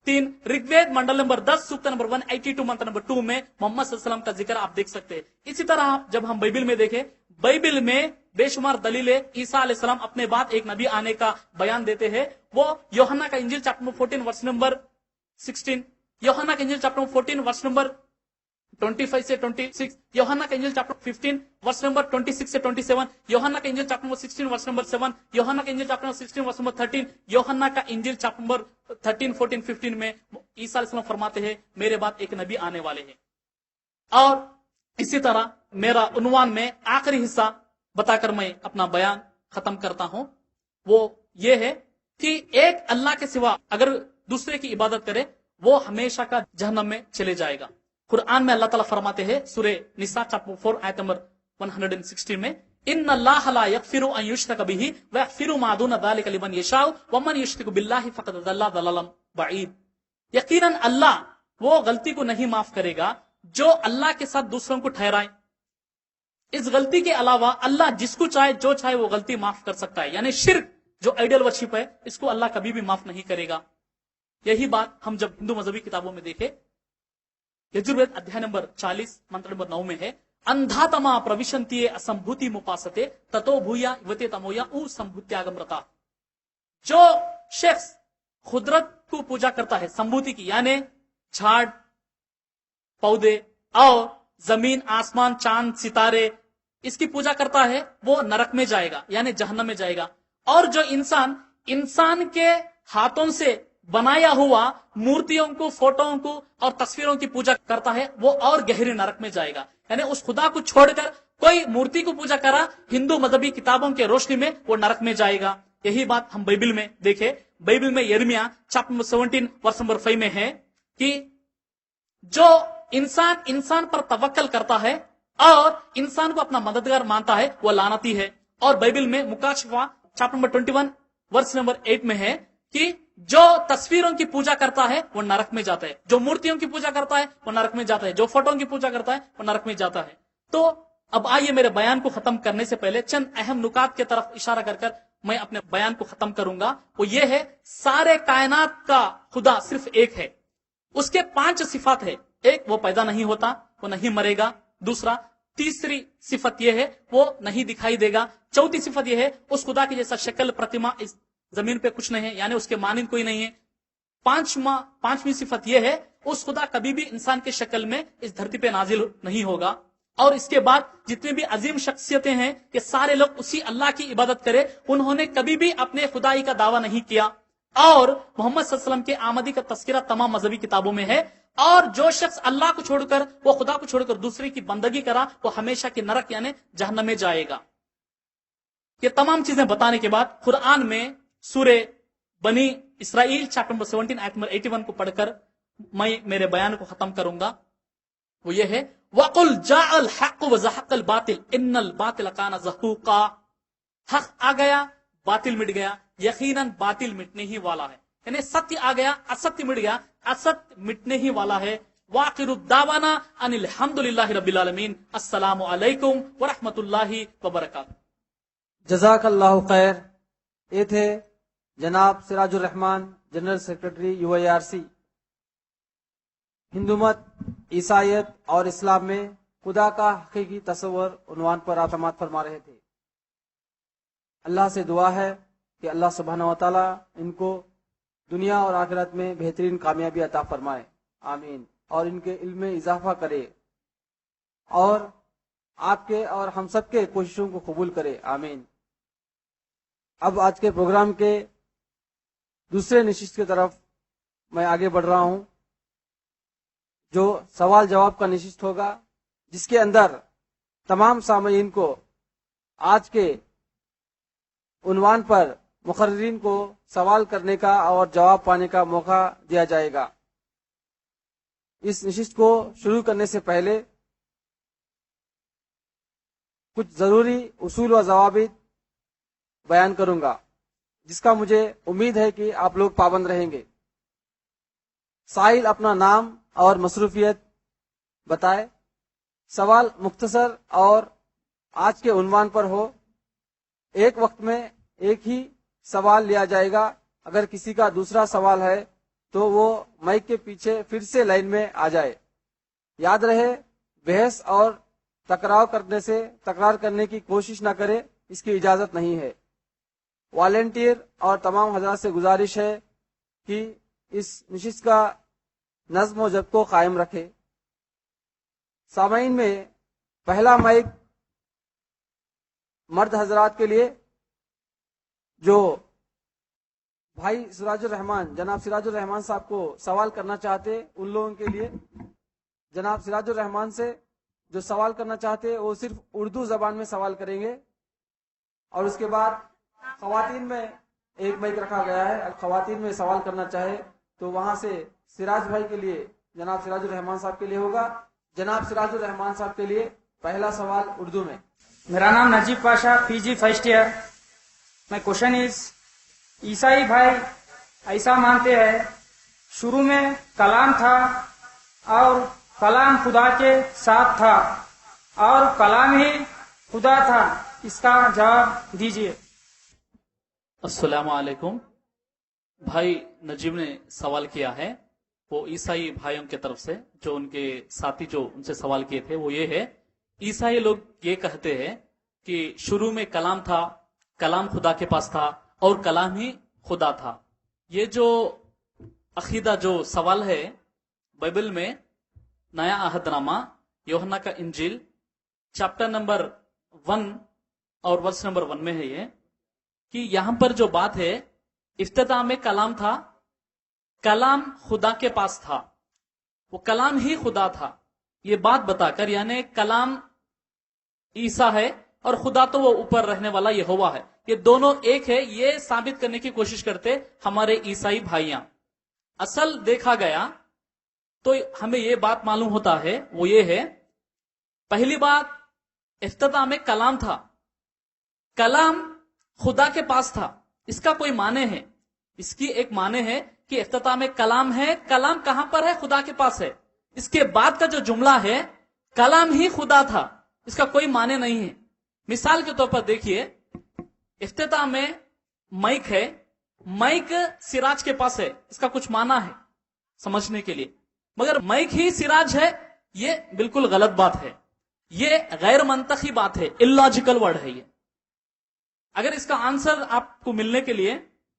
3, ऋग्वेद मंडल नंबर 10 सूक्ता नंबर 182 मंत्र नंबर 2 में मोहम्मद सल्लल्लाहु अलैहि वसल्लम का जिक्र आप देख सकते हैं। इसी तरह जब हम बाइबिल में देखें, बाइबिल में बेशुमार दलीलें ईसा अलैहिस्सलाम अपने बाद एक नबी आने का बयान देते हैं। वो यूहन्ना का इंजील चैप्टर 14 वर्स नंबर 16, यूहन्ना का इंजील चैप्टर 14 वर्स नंबर 25 से 26, यूहन्ना का इंजील चैप्टर 15 वर्स नंबर 26 से 27, यूहन्ना का इंजील चैप्टर 16 वर्स नंबर 7, यूहन्ना का इंजील चैप्टर 16 वर्स नंबर 13, यूहन्ना का इंजील चैप्टर नंबर 13, 14, 15 में ईसा अलैहिस्सलाम फरमाते हैं मेरे बाद एक नबी आने वाले हैं। और इसी तरह मेरा उन्वान में आखिरी हिस्सा बताकर मैं अपना बयान खत्म करता हूं, वो ये है कि एक अल्लाह के सिवा अगर दूसरे की इबादत करे वो हमेशा का जहन्नम में चले जाएगा। कुरान में अल्लाह ताला फरमाते हैं सूरे निसा चैप्टर 4 आयत नंबर 116 में, इन्ना अल्लाह ला यगफिरु अन युश्रक बिही व यगफिरु मा दुन ज़ालिका लिमन यशाउ व मन युश्रिक बिल्लाहि फक़द ज़ल्ला ज़लालन बईद। यकीनन अल्लाह वो गलती को नहीं माफ करेगा जो अल्लाह के साथ दूसरों को ठहराए। इस गलती के अलावा अल्लाह जिसको चाहे जो चाहे वो गलती माफ कर सकता है, यानी शिर्क जो आइडल वर्शिप है इसको अल्लाह कभी भी माफ नहीं करेगा। यही बात हम जब हिंदू मजहबी किताबों में देखे, यजुर्वेद अध्याय नंबर 40 मंत्र नंबर 9 में है, अंधातमा प्रविशंति असंभूति मुपासते ततो भूया युवते तमोया उ संभूत्यागमृता। जो शख्स खुदरत को पूजा करता है, संभूति की यानी झाड़ पौधे और जमीन आसमान चांद सितारे, इसकी पूजा करता है वो नरक में जाएगा यानी जहन्नम में जाएगा। और जो इंसान के हाथों से बनाया हुआ मूर्तियों को, फोटों को और तस्वीरों की पूजा करता है वो और गहरे नरक में जाएगा। यानी उस खुदा को छोड़कर कोई मूर्ति को पूजा करा हिंदू मजहबी किताबों के रोशनी में वो नरक में जाएगा। यही बात हम बाइबिल में देखे, बाइबिल में यिर्मयाह चैप्टर नंबर 17 वर्स नंबर 5 में है कि जो इंसान पर तवक्कल करता है और इंसान को अपना मददगार मानता है वो लानती है, اور بائبل میں مکاشفہ چیپٹر نمبر 21 ورس نمبر 8 میں ہے کہ جو تصویروں کی پوجا کرتا ہے وہ نرک میں جاتا ہے، جو مورتیوں کی پوجا کرتا ہے وہ نرک میں جاتا ہے، جو فوٹوں کی پوجا کرتا ہے وہ نرک میں جاتا ہے۔ تو اب آئیے میرے بیان کو ختم کرنے سے پہلے چند اہم نکات کی طرف اشارہ کر کر میں اپنے بیان کو ختم کروں گا۔ وہ یہ ہے، سارے کائنات کا خدا صرف ایک ہے، اس کے 5 صفات ہے۔ ایک، وہ پیدا نہیں ہوتا، وہ نہیں مرے گا۔ دوسرا، تیسری صفت یہ ہے وہ نہیں دکھائی دے گا۔ چوتھی صفت یہ ہے اس خدا کی جیسا شکل پرتما اس زمین پہ کچھ نہیں ہے، یعنی اس کے مانند کوئی نہیں ہے۔ پانچویں صفت یہ ہے اس خدا کبھی بھی انسان کی شکل میں اس دھرتی پہ نازل نہیں ہوگا۔ اور اس کے بعد جتنی بھی عظیم شخصیتیں ہیں کہ سارے لوگ اسی اللہ کی عبادت کرے، انہوں نے کبھی بھی اپنے خدائی کا دعویٰ نہیں کیا۔ اور محمد صلی اللہ علیہ وسلم کے آمدی کا تذکرہ تمام مذہبی کتابوں میں ہے۔ اور جو شخص اللہ کو چھوڑ کر، وہ خدا کو چھوڑ کر دوسرے کی بندگی کرا، وہ ہمیشہ کی نرک یعنی جہنم میں جائے گا۔ یہ تمام چیزیں بتانے کے بعد قرآن میں سورہ بنی اسرائیل چیپٹر نمبر 17 آیت نمبر 81 کو پڑھ کر میں میرے بیان کو ختم کروں گا۔ وہ یہ ہے، وَقُلْ جَاءَ الْحَقُّ وَزَهَقَ الْبَاطِلُ إِنَّ الْبَاطِلَ كَانَ زَهُوقًا۔ حق آ گیا، باطل مٹ گیا، یقیناً باطل مٹنے ہی والا ہے، یعنی ستیہ آ گیا، استی مٹ گیا، است مٹنے ہی والا ہے۔ وآخر الدعوانا ان الحمد للہ رب العالمین۔ السلام علیکم ورحمۃ اللہ وبرکاتہ۔ جزاک اللہ خیر۔ یہ تھے جناب سراج الرحمان، جنرل سیکرٹری UIRC۔ ہندو مت، عیسائیت اور اسلام میں خدا کا حقیقی تصور عنوان پر آپ سماعت فرما رہے تھے۔ اللہ سے دعا ہے کہ اللہ سبحانہ و تعالی ان کو دنیا اور آخرت میں بہترین کامیابی عطا فرمائے، آمین، اور ان کے علم میں اضافہ کرے اور آپ کے اور ہم سب کے کوششوں کو قبول کرے، آمین۔ اب آج کے پروگرام کے دوسرے نشست کی طرف میں آگے بڑھ رہا ہوں، جو سوال جواب کا نشست ہوگا، جس کے اندر تمام سامعین کو آج کے عنوان پر مقررین کو سوال کرنے کا اور جواب پانے کا موقع دیا جائے گا۔ اس نشست کو شروع کرنے سے پہلے کچھ ضروری اصول و ضوابط بیان کروں گا، جس کا مجھے امید ہے کہ آپ لوگ پابند رہیں گے۔ سائل اپنا نام اور مصروفیت بتائے، سوال مختصر اور آج کے عنوان پر ہو، ایک وقت میں ایک ہی سوال لیا جائے گا۔ اگر کسی کا دوسرا سوال ہے تو وہ مائک کے پیچھے پھر سے لائن میں آ جائے۔ یاد رہے، بحث اور تکرار کرنے کی کوشش نہ کرے، اس کی اجازت نہیں ہے۔ والنٹیئر اور تمام حضرات سے گزارش ہے کہ اس نشست کا نظم و ضبط کو قائم رکھے۔ سامعین میں پہلا مائک مرد حضرات کے لیے، جو بھائی سراج الرحمان، جناب سراج الرحمان صاحب کو سوال کرنا چاہتے، ان لوگوں کے لیے جناب سراج الرحمان سے جو سوال کرنا چاہتے وہ صرف اردو زبان میں سوال کریں گے، اور اس کے بعد خواتین میں ایک مائک رکھا گیا ہے، خواتین میں سوال کرنا چاہے تو وہاں سے سراج بھائی کے لیے جناب سراج الرحمان صاحب کے لیے ہوگا۔ جناب سراج الرحمان صاحب کے لیے پہلا سوال اردو میں۔ میرا نام نجیب پاشا، PG فرسٹ ایئر۔ میں کوشچن از، عیسائی بھائی ایسا مانتے ہیں شروع میں کلام تھا اور کلام خدا کے ساتھ تھا اور کلام ہی خدا تھا، اس کا جواب دیجیے۔ السلام علیکم۔ بھائی نجیب نے سوال کیا ہے، وہ عیسائی بھائیوں کی طرف سے، جو ان کے ساتھی جو ان سے سوال کیے تھے، وہ یہ ہے، عیسائی لوگ یہ کہتے ہیں کہ شروع میں کلام تھا، کلام خدا کے پاس تھا اور کلام ہی خدا تھا۔ یہ جو عقیدہ جو سوال ہے، بائبل میں نیا عہد نامہ یوحنا کا انجیل چیپٹر نمبر 1 اور ورس نمبر 1 میں ہے یہ، کہ یہاں پر جو بات ہے، ابتدا میں کلام تھا، کلام خدا کے پاس تھا، وہ کلام ہی خدا تھا، یہ بات بتا کر، یعنی کلام عیسیٰ ہے اور خدا تو وہ اوپر رہنے والا یہوہ ہے، یہ دونوں ایک ہے، یہ ثابت کرنے کی کوشش کرتے ہمارے عیسائی بھائیاں۔ اصل دیکھا گیا تو ہمیں یہ بات معلوم ہوتا ہے، وہ یہ ہے، پہلی بات ابتدا میں کلام تھا، کلام خدا کے پاس تھا، اس کا کوئی معنی ہے، اس کی ایک معنی ہے کہ افتتاح میں کلام ہے، کلام کہاں پر ہے؟ خدا کے پاس ہے۔ اس کے بعد کا جو جملہ ہے کلام ہی خدا تھا، اس کا کوئی معنی نہیں ہے۔ مثال کے طور پر دیکھیے، افتتاح میں مائک ہے، مائک سراج کے پاس ہے، اس کا کچھ معنی ہے سمجھنے کے لیے، مگر مائک ہی سراج ہے، یہ بالکل غلط بات ہے، یہ غیر منطقی بات ہے، اللاجیکل ورڈ ہے یہ۔ اگر اس کا آنسر آپ کو ملنے کے لیے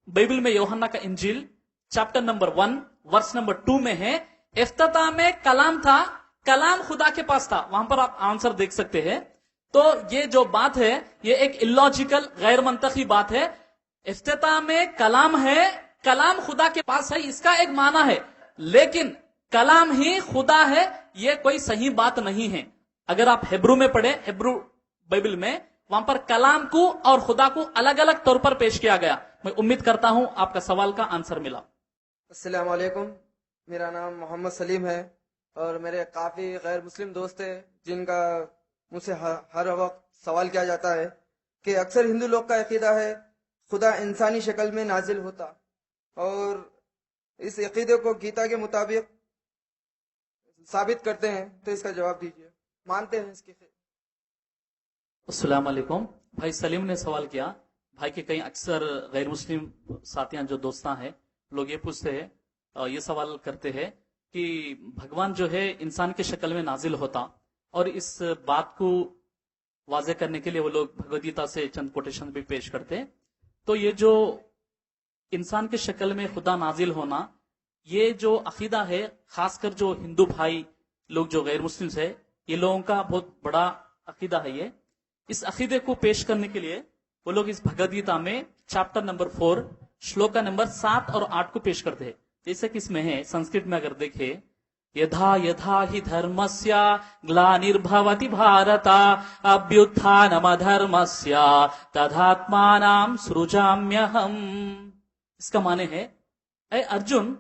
بائبل میں یوحنا کا انجیل چیپٹر نمبر 1 ورس نمبر 2 میں ہے، افتتاح میں کلام تھا، کلام خدا کے پاس تھا، وہاں پر آپ آنسر دیکھ سکتے ہیں۔ تو یہ جو بات ہے یہ ایک اللاجیکل غیر منطقی بات ہے۔ افتتاح میں کلام ہے، کلام خدا کے پاس ہے، اس کا ایک معنی ہے، لیکن کلام ہی خدا ہے، یہ کوئی صحیح بات نہیں ہے۔ اگر آپ ہیبرو میں پڑھیں، ہیبرو بائبل میں، وہاں پر کلام کو اور خدا کو الگ الگ طور پر پیش کیا گیا۔ میں امید کرتا ہوں آپ کا سوال کا آنسر ملا۔ السلام علیکم، میرا نام محمد سلیم ہے، اور میرے کافی غیر مسلم دوست ہیں جن کا مجھ سے ہر وقت سوال کیا جاتا ہے کہ اکثر ہندو لوگ کا عقیدہ ہے خدا انسانی شکل میں نازل ہوتا، اور اس عقیدے کو گیتا کے مطابق ثابت کرتے ہیں، تو اس کا جواب دیجیے، مانتے ہیں اس کی؟ السلام علیکم۔ بھائی سلیم نے سوال کیا، بھائی کے کئی اکثر غیر مسلم ساتھیاں جو دوستاں ہیں لوگ یہ پوچھتے ہیں اور یہ سوال کرتے ہیں کہ بھگوان جو ہے انسان کے شکل میں نازل ہوتا، اور اس بات کو واضح کرنے کے لیے وہ لوگ بھگوت گیتا سے چند کوٹیشن بھی پیش کرتے ہیں۔ تو یہ جو انسان کے شکل میں خدا نازل ہونا، یہ جو عقیدہ ہے، خاص کر جو ہندو بھائی لوگ جو غیر مسلم ہے، یہ لوگوں کا بہت بڑا عقیدہ ہے۔ یہ اس عقیدے کو پیش کرنے کے لیے وہ لوگ اس بھگوت گیتا میں چیپٹر نمبر 4 شلوکا نمبر 7 اور 8 کو پیش کرتے ہیں۔ جیسے کہ اس میں ہے، سنسکرت میں اگر دیکھیں، یدھا یدھا ہی دھرمسیا گلانربھوتی بھارتا ابیوتھانم ادھرمسیا تدھاتمانام سرجامہم۔ اس کا معنی ہے، اے ارجن،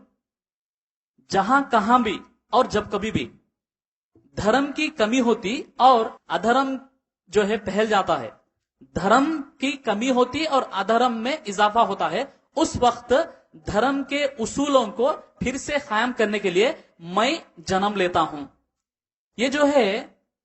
جہاں کہاں بھی اور جب کبھی بھی دھرم کی کمی ہوتی اور ادھرم جو ہے پھیل جاتا ہے، دھرم کی کمی ہوتی اور ادھرم میں اضافہ ہوتا ہے، اس وقت دھرم کے اصولوں کو پھر سے قائم کرنے کے لیے میں جنم لیتا ہوں۔ یہ جو ہے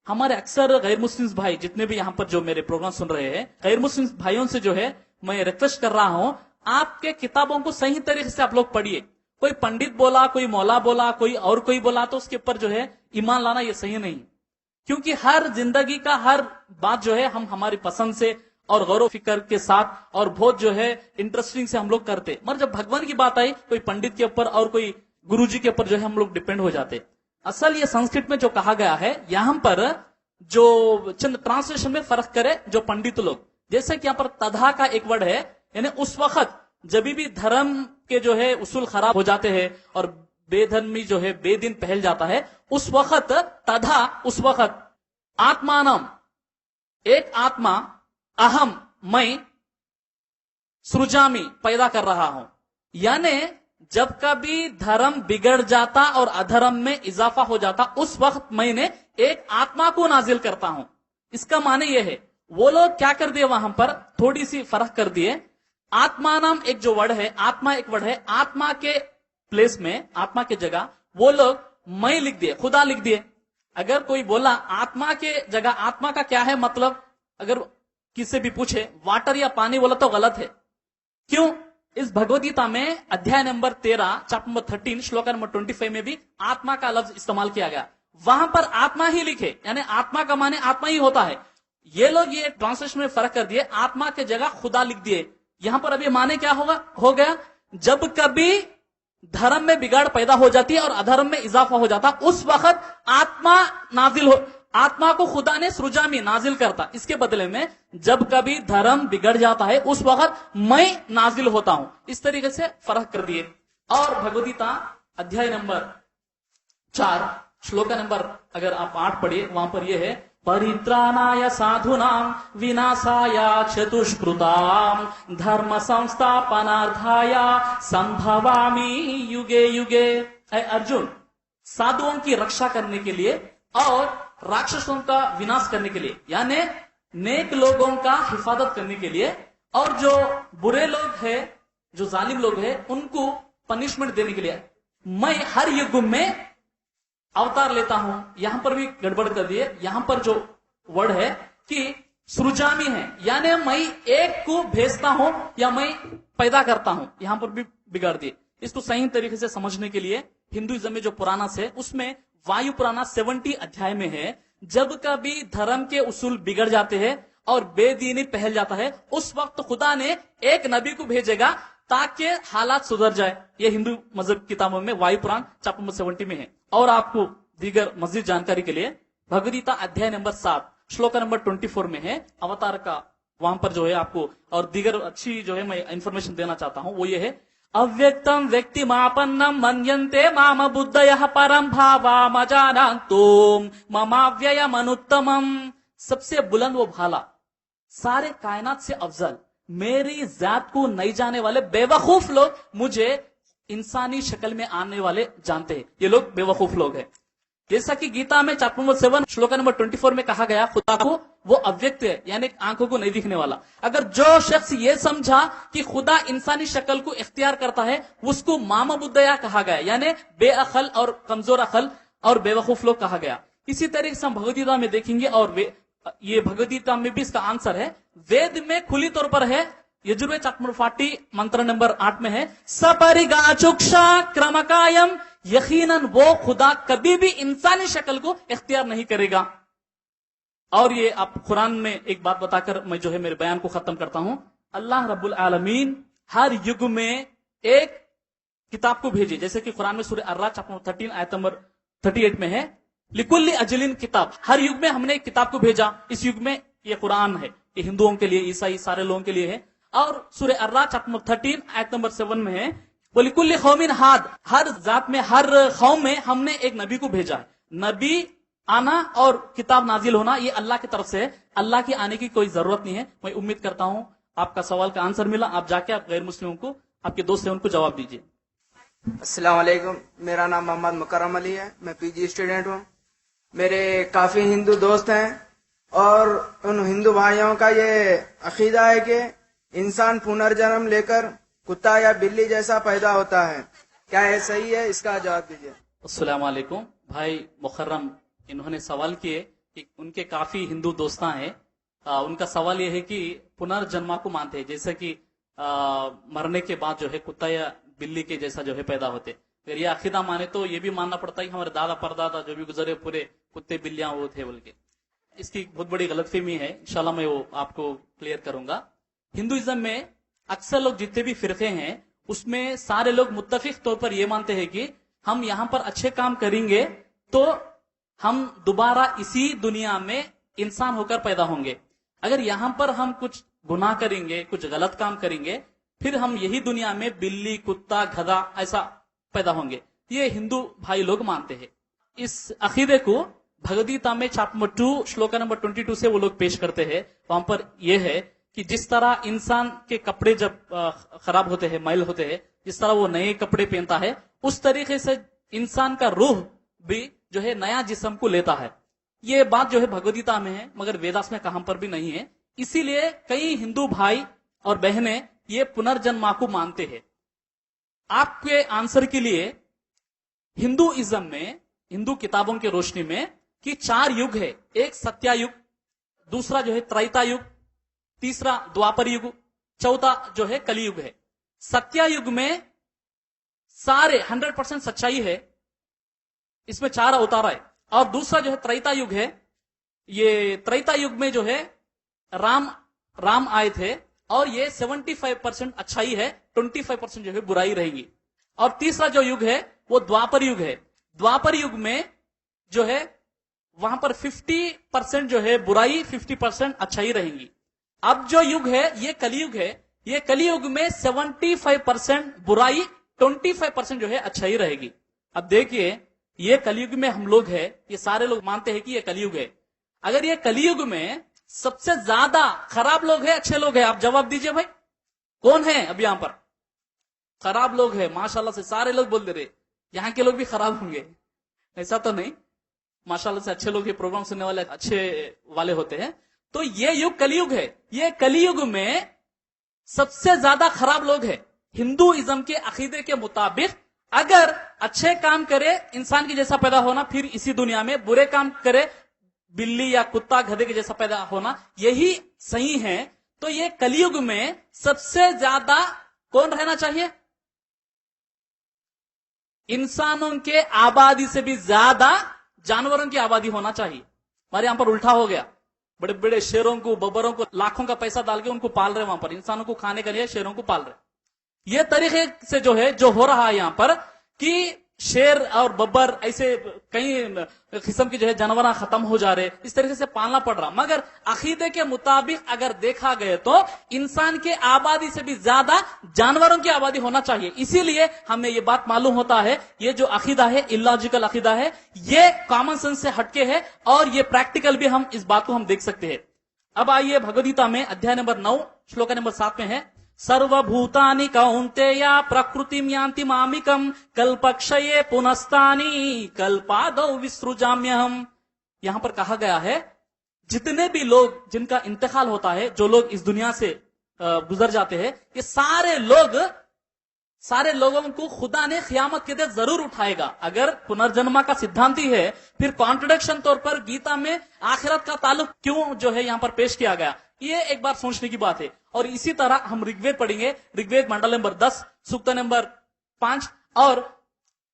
ہمارے اکثر غیر مسلم بھائی جتنے بھی یہاں پر جو میرے پروگرام سن رہے ہیں، غیر مسلم بھائیوں سے جو ہے میں ریکویسٹ کر رہا ہوں، آپ کے کتابوں کو صحیح طریقے سے آپ لوگ پڑھیے۔ کوئی پنڈت بولا، کوئی مولا بولا، کوئی اور کوئی بولا تو اس کے اوپر جو ہے ایمان لانا یہ صحیح نہیں، کیونکہ ہر زندگی کا ہر بات جو ہے ہم ہماری پسند سے اور غور و فکر کے ساتھ اور بہت جو ہے انٹرسٹنگ سے ہم لوگ کرتے، مگر جب بھگوان کی بات آئی کوئی پنڈت کے اوپر اور کوئی گرو جی کے اوپر جو ہے ہم لوگ ڈیپینڈ ہو جاتے۔ اصل یہ سنسکرت میں جو کہا گیا ہے، یہاں پر جو چند ٹرانسلیشن میں فرق کرے جو پنڈت لوگ، جیسے کہ یہاں پر تدھا کا ایک ورڈ ہے، یعنی اس وقت جب بھی دھرم کے جو ہے اصول خراب ہو جاتے ہیں اور بے دھرمی جو ہے بے دین پھیل جاتا ہے، اس وقت تدھا، اس وقت آتمانم، ایک آتما، اہم، میں، سرجامی، پیدا کر رہا ہوں، یعنی جب کبھی دھرم بگڑ جاتا اور ادھرم میں اضافہ ہو جاتا، اس وقت میں نے ایک آتما کو نازل کرتا ہوں۔ اس کا معنی یہ ہے، وہ لوگ کیا کر دیے، وہاں پر تھوڑی سی فرق کر دیے۔ آتما نام ایک جو ورڈ ہے، آتما ایک ورڈ ہے، آتما کے پلیس میں، آتما کے جگہ وہ لوگ میں لکھ دیے، خدا لکھ دیے۔ اگر کوئی بولا آتما کے جگہ، آتما کا کیا ہے مطلب، اگر کسی بھی پوچھے واٹر یا پانی بولا تو غلط ہے۔ کیوں؟ اس بھگوت گیتا میں ادھیائے نمبر 13 چیپٹر نمبر 13 شلوکا نمبر 25 میں بھی آتما کا لفظ استعمال کیا گیا، وہاں پر آتما ہی لکھے، یعنی آتما کا معنی آتما ہی ہوتا ہے۔ یہ لوگ یہ ٹرانسلیشن میں فرق کر دیے، آتما کے جگہ خدا لکھ دیے۔ یہاں پر ابھی معنی کیا ہو گیا، جب کبھی دھرم میں بگاڑ پیدا ہو جاتی ہے اور ادھرم میں اضافہ ہو جاتا، اس وقت آتما نازل ہو، آتما کو خدا نے سرجامی نازل کرتا، اس کے بدلے میں جب کبھی دھرم بگڑ جاتا ہے اس وقت میں نازل ہوتا ہوں۔ اس طریقے سے فرق کر دیے۔ اور بھگوت گیتا ادھیائے نمبر 4 شلوکا نمبر اگر آپ 8 پڑھیے، وہاں پر یہ ہے، پریترانایا سادھونام وناسایا چتشکرتام دھرم سنستھاپنارتھایا سمبھوامی یوگے یوگے۔ اے ارجن، سادھوؤں کی رکشا کرنے کے لیے اور راکشسوں کا وناش کرنے کے لیے، یعنی नेक लोगों का हिफाजत करने के लिए, और जो बुरे लोग हैं, जो जालिम लोग हैं, उनको पनिशमेंट देने के लिए मैं हर युग में अवतार लेता हूं। यहां पर भी गड़बड़ कर दिए, यहां पर जो वर्ड है कि सृजामी है, यानी मैं एक को भेजता हूं या मैं पैदा करता हूं, यहां पर भी बिगाड़ दिए। इसको सही तरीके से समझने के लिए हिंदुइज्म में जो पुराना है उसमें वायु पुराना 70 अध्याय में है, जब कभी धर्म के उसूल बिगड़ जाते हैं और बेदीनी फैल जाता है, उस वक्त खुदा ने एक नबी को भेजेगा ताकि हालात सुधर जाए। ये हिंदू मजहब किताबों में वायु पुराण चैप्टर नंबर 70 में है। और आपको दीगर मजीद जानकारी के लिए भगवद गीता अध्याय नंबर 7 श्लोक नंबर 24 में है अवतार का, वहां पर जो है आपको और दीगर अच्छी जो है मैं इंफॉर्मेशन देना चाहता हूं, वो ये है, अव्यक्तम व्यक्ति मापन्नम मन्यन्ते माम बुद्धयः परम भावाम जानन्तुम ममाव्ययम अनुत्तमम। सबसे बुलंद वो भाला, सारे कायनात से अफजल, मेरी जात को नहीं जाने वाले बेवकूफ लोग मुझे इंसानी शक्ल में आने वाले जानते हैं। ये लोग बेवकूफ लोग हैं। जैसा कि गीता में चैप्टर नंबर 7 श्लोक नंबर 24 में कहा गया, खुदा को वो अव्यक्त है, यानी आंखों को नहीं दिखने वाला। अगर जो शख्स ये समझा कि खुदा इंसानी शक्ल को इख्तियार करता है, उसको मामा बुद्धया कहा गया, यानी बेअकल और कमजोर अकल और बेवकूफ लोग कहा गया। इसी तरीके से हम भगवद गीता में देखेंगे, और ये भगवद गीता में भी इसका आंसर है, वेद में खुली तौर पर है। यजुर्वेद चैप्टर 40 मंत्र नंबर 8 में है, सपरिगाचुक्षा क्रमकायम, यकीनन वो खुदा कभी भी इंसानी शक्ल को इख्तियार नहीं करेगा। और ये आप कुरान में एक बात बताकर मैं जो है मेरे बयान को खत्म करता हूं। अल्लाह रब्बुल आलमीन हर युग में एक किताब को भेजी, जैसे कि कुरान में सूरह अर्रा चैप्टर 13 आयत नंबर 38 में है, लिकुल्ली अजलिन किताब, हर युग में हमने एक किताब को भेजा। इस युग में ये कुरान है, ये हिंदुओं के लिए, ईसाई सारे लोगों के लिए है। और सूरह अर्रा चैप्टर 13 आयत नंबर 7 में है, वलिकुल्ली कौमिन हाद, हर जात में हर कौम में हमने एक नबी को भेजा है। नबी आना और किताब नाजिल होना ये अल्लाह की तरफ से है, अल्लाह की आने की कोई जरूरत नहीं है। मैं उम्मीद करता हूं आपका सवाल का आंसर मिला। आप जाके आप गैर मुस्लिमों को, आपके दोस्त हैं, उनको जवाब दीजिए। अस्सलाम वालेकुम, मेरा नाम मोहम्मद मुकर्रम अली है, मैं पीजी स्टूडेंट हूँ। मेरे काफी हिंदू दोस्त हैं और उन हिंदू भाइयों का ये अकीदा है कि इंसान पुनर्जन्म लेकर कुत्ता या बिल्ली जैसा पैदा होता है, क्या ये सही है? इसका जवाब दीजिए। अस्सलाम वालेकुम। भाई मुकर्रम इन्होंने सवाल किए कि उनके काफी हिंदू दोस्तां हैं, उनका सवाल यह है कि पुनर्जन्मा को मानते हैं, जैसे कि मरने के बाद जो है कुत्ता या बिल्ली के जैसा जो है पैदा होते। अगर ये अकीदा माने तो ये भी मानना पड़ता है कि हमारे दादा परदादा जो भी गुजरे पूरे कुत्ते बिल्लियां वो थे बोल के। इसकी बहुत बड़ी गलतफहमी है, इंशाल्लाह मैं वो आपको क्लियर करूंगा। हिंदुइज्म में अक्सर लोग जितने भी फिरके हैं उसमें सारे लोग मुत्तफिक तौर पर यह मानते हैं कि हम यहां पर अच्छे काम करेंगे तो हम दोबारा इसी दुनिया में इंसान होकर पैदा होंगे। अगर यहां पर हम कुछ गुनाह करेंगे, कुछ गलत काम करेंगे, फिर हम यही दुनिया में बिल्ली, कुत्ता, गधा ऐसा पैदा होंगे। ये हिंदू भाई लोग मानते हैं। इस अकीदे को भगवद गीता में चैप्टर नंबर 2 श्लोक नंबर 22 से वो लोग पेश करते हैं। वहां पर यह है कि जिस तरह इंसान के कपड़े जब खराब होते हैं, मैल होते हैं, जिस तरह वो नए कपड़े पहनता है, उस तरीके से इंसान का रूह भी जो है नया जिस्म को लेता है। ये बात जो है भगवद गीता में है, मगर वेदास में कहां पर भी नहीं है। इसीलिए कई हिंदू भाई और बहनें ये पुनर्जन्मा को मानते हैं। आपके आंसर के लिए हिंदुइज्म में, हिंदू किताबों की रोशनी में कि 4 युग है, एक सत्यायुग, दूसरा जो है त्रैता युग, तीसरा द्वापर युग, चौथा जो है कलयुग है। सत्यायुग में सारे 100% सच्चाई है, इसमें 4 अवतार है। और दूसरा जो है त्रैता युग है, ये त्रैता युग में जो है राम आए थे और ये 75% अच्छाई है, 25% जो है बुराई रहेगी। और तीसरा जो युग है वो द्वापर युग है। द्वापर युग में जो है वहां पर 50% जो है बुराई, 50% अच्छाई रहेंगी। अब जो युग है ये कलयुग है। ये कलयुग में 75% बुराई, 25% जो है अच्छाई रहेगी। अब देखिए ये कलयुग में हम लोग हैं, ये सारे लोग मानते हैं कि ये कलयुग है। अगर ये कलयुग में सबसे ज्यादा खराब लोग हैं, अच्छे लोग हैं, आप जवाब दीजिए भाई, कौन है? अब यहां पर खराब लोग हैं, माशाल्लाह से सारे लोग बोल दे रहे यहां के लोग भी खराब होंगे, ऐसा तो नहीं, माशाल्लाह से अच्छे लोग ये प्रोग्राम सुनने वाले अच्छे वाले होते हैं। تو یہ युग कलयुग है। ये कलयुग में सबसे ज्यादा खराब लोग हैं। हिंदुइज्म के अकीदे के मुताबिक अगर अच्छे काम करे इंसान के जैसा पैदा होना, फिर इसी दुनिया में बुरे काम करे बिल्ली या कुत्ता गधे के जैसा पैदा होना, यही सही है। तो ये कलयुग में सबसे ज्यादा कौन रहना चाहिए? इंसानों के आबादी से भी ज्यादा जानवरों की आबादी होना चाहिए। हमारे यहां पर उल्टा हो गया, बड़े बड़े शेरों को, बब्बरों को लाखों का पैसा डाल के उनको पाल रहे, वहां पर इंसानों को खाने के लिए शेरों को पाल रहे। ये तरीके से जो है, जो हो रहा है यहां पर कि शेर और बब्बर ऐसे कई किस्म के जो है जानवर खत्म हो जा रहे, इस तरीके से पालना पड़ रहा। मगर अकीदे के मुताबिक अगर देखा गए तो इंसान के आबादी से भी ज्यादा जानवरों की आबादी होना चाहिए। इसीलिए हमें ये बात मालूम होता है, ये जो अकीदा है इलॉजिकल अकीदा है, ये कॉमन सेंस से हटके है और ये प्रैक्टिकल भी हम इस बात को हम देख सकते हैं। अब आइए भगवद्गीता में अध्याय नंबर 9 श्लोक नंबर 7 में है, सर्वभूतानि कौन्तेय प्रकृतिम यान्ति मामिकम कल्पक्षये पुनस्तानि कल्पादौ विसृजाम्यहम्। यहां पर कहा गया है जितने भी लोग जिनका इंतकाल होता है, जो लोग इस दुनिया से गुजर जाते हैं, ये सारे लोगों को खुदा ने क़यामत के दिन जरूर उठाएगा। अगर पुनर्जन्मा का सिद्धांत ही है, फिर कॉन्ट्रडिक्शन तौर पर गीता में आखिरत का ताल्लुक क्यों जो है यहां पर पेश किया गया, ये एक बार सोचने की बात है। और इसी तरह हम ऋग्वेद पढ़ेंगे, ऋग्वेद मंडल नंबर 10 सूक्त नंबर 5 और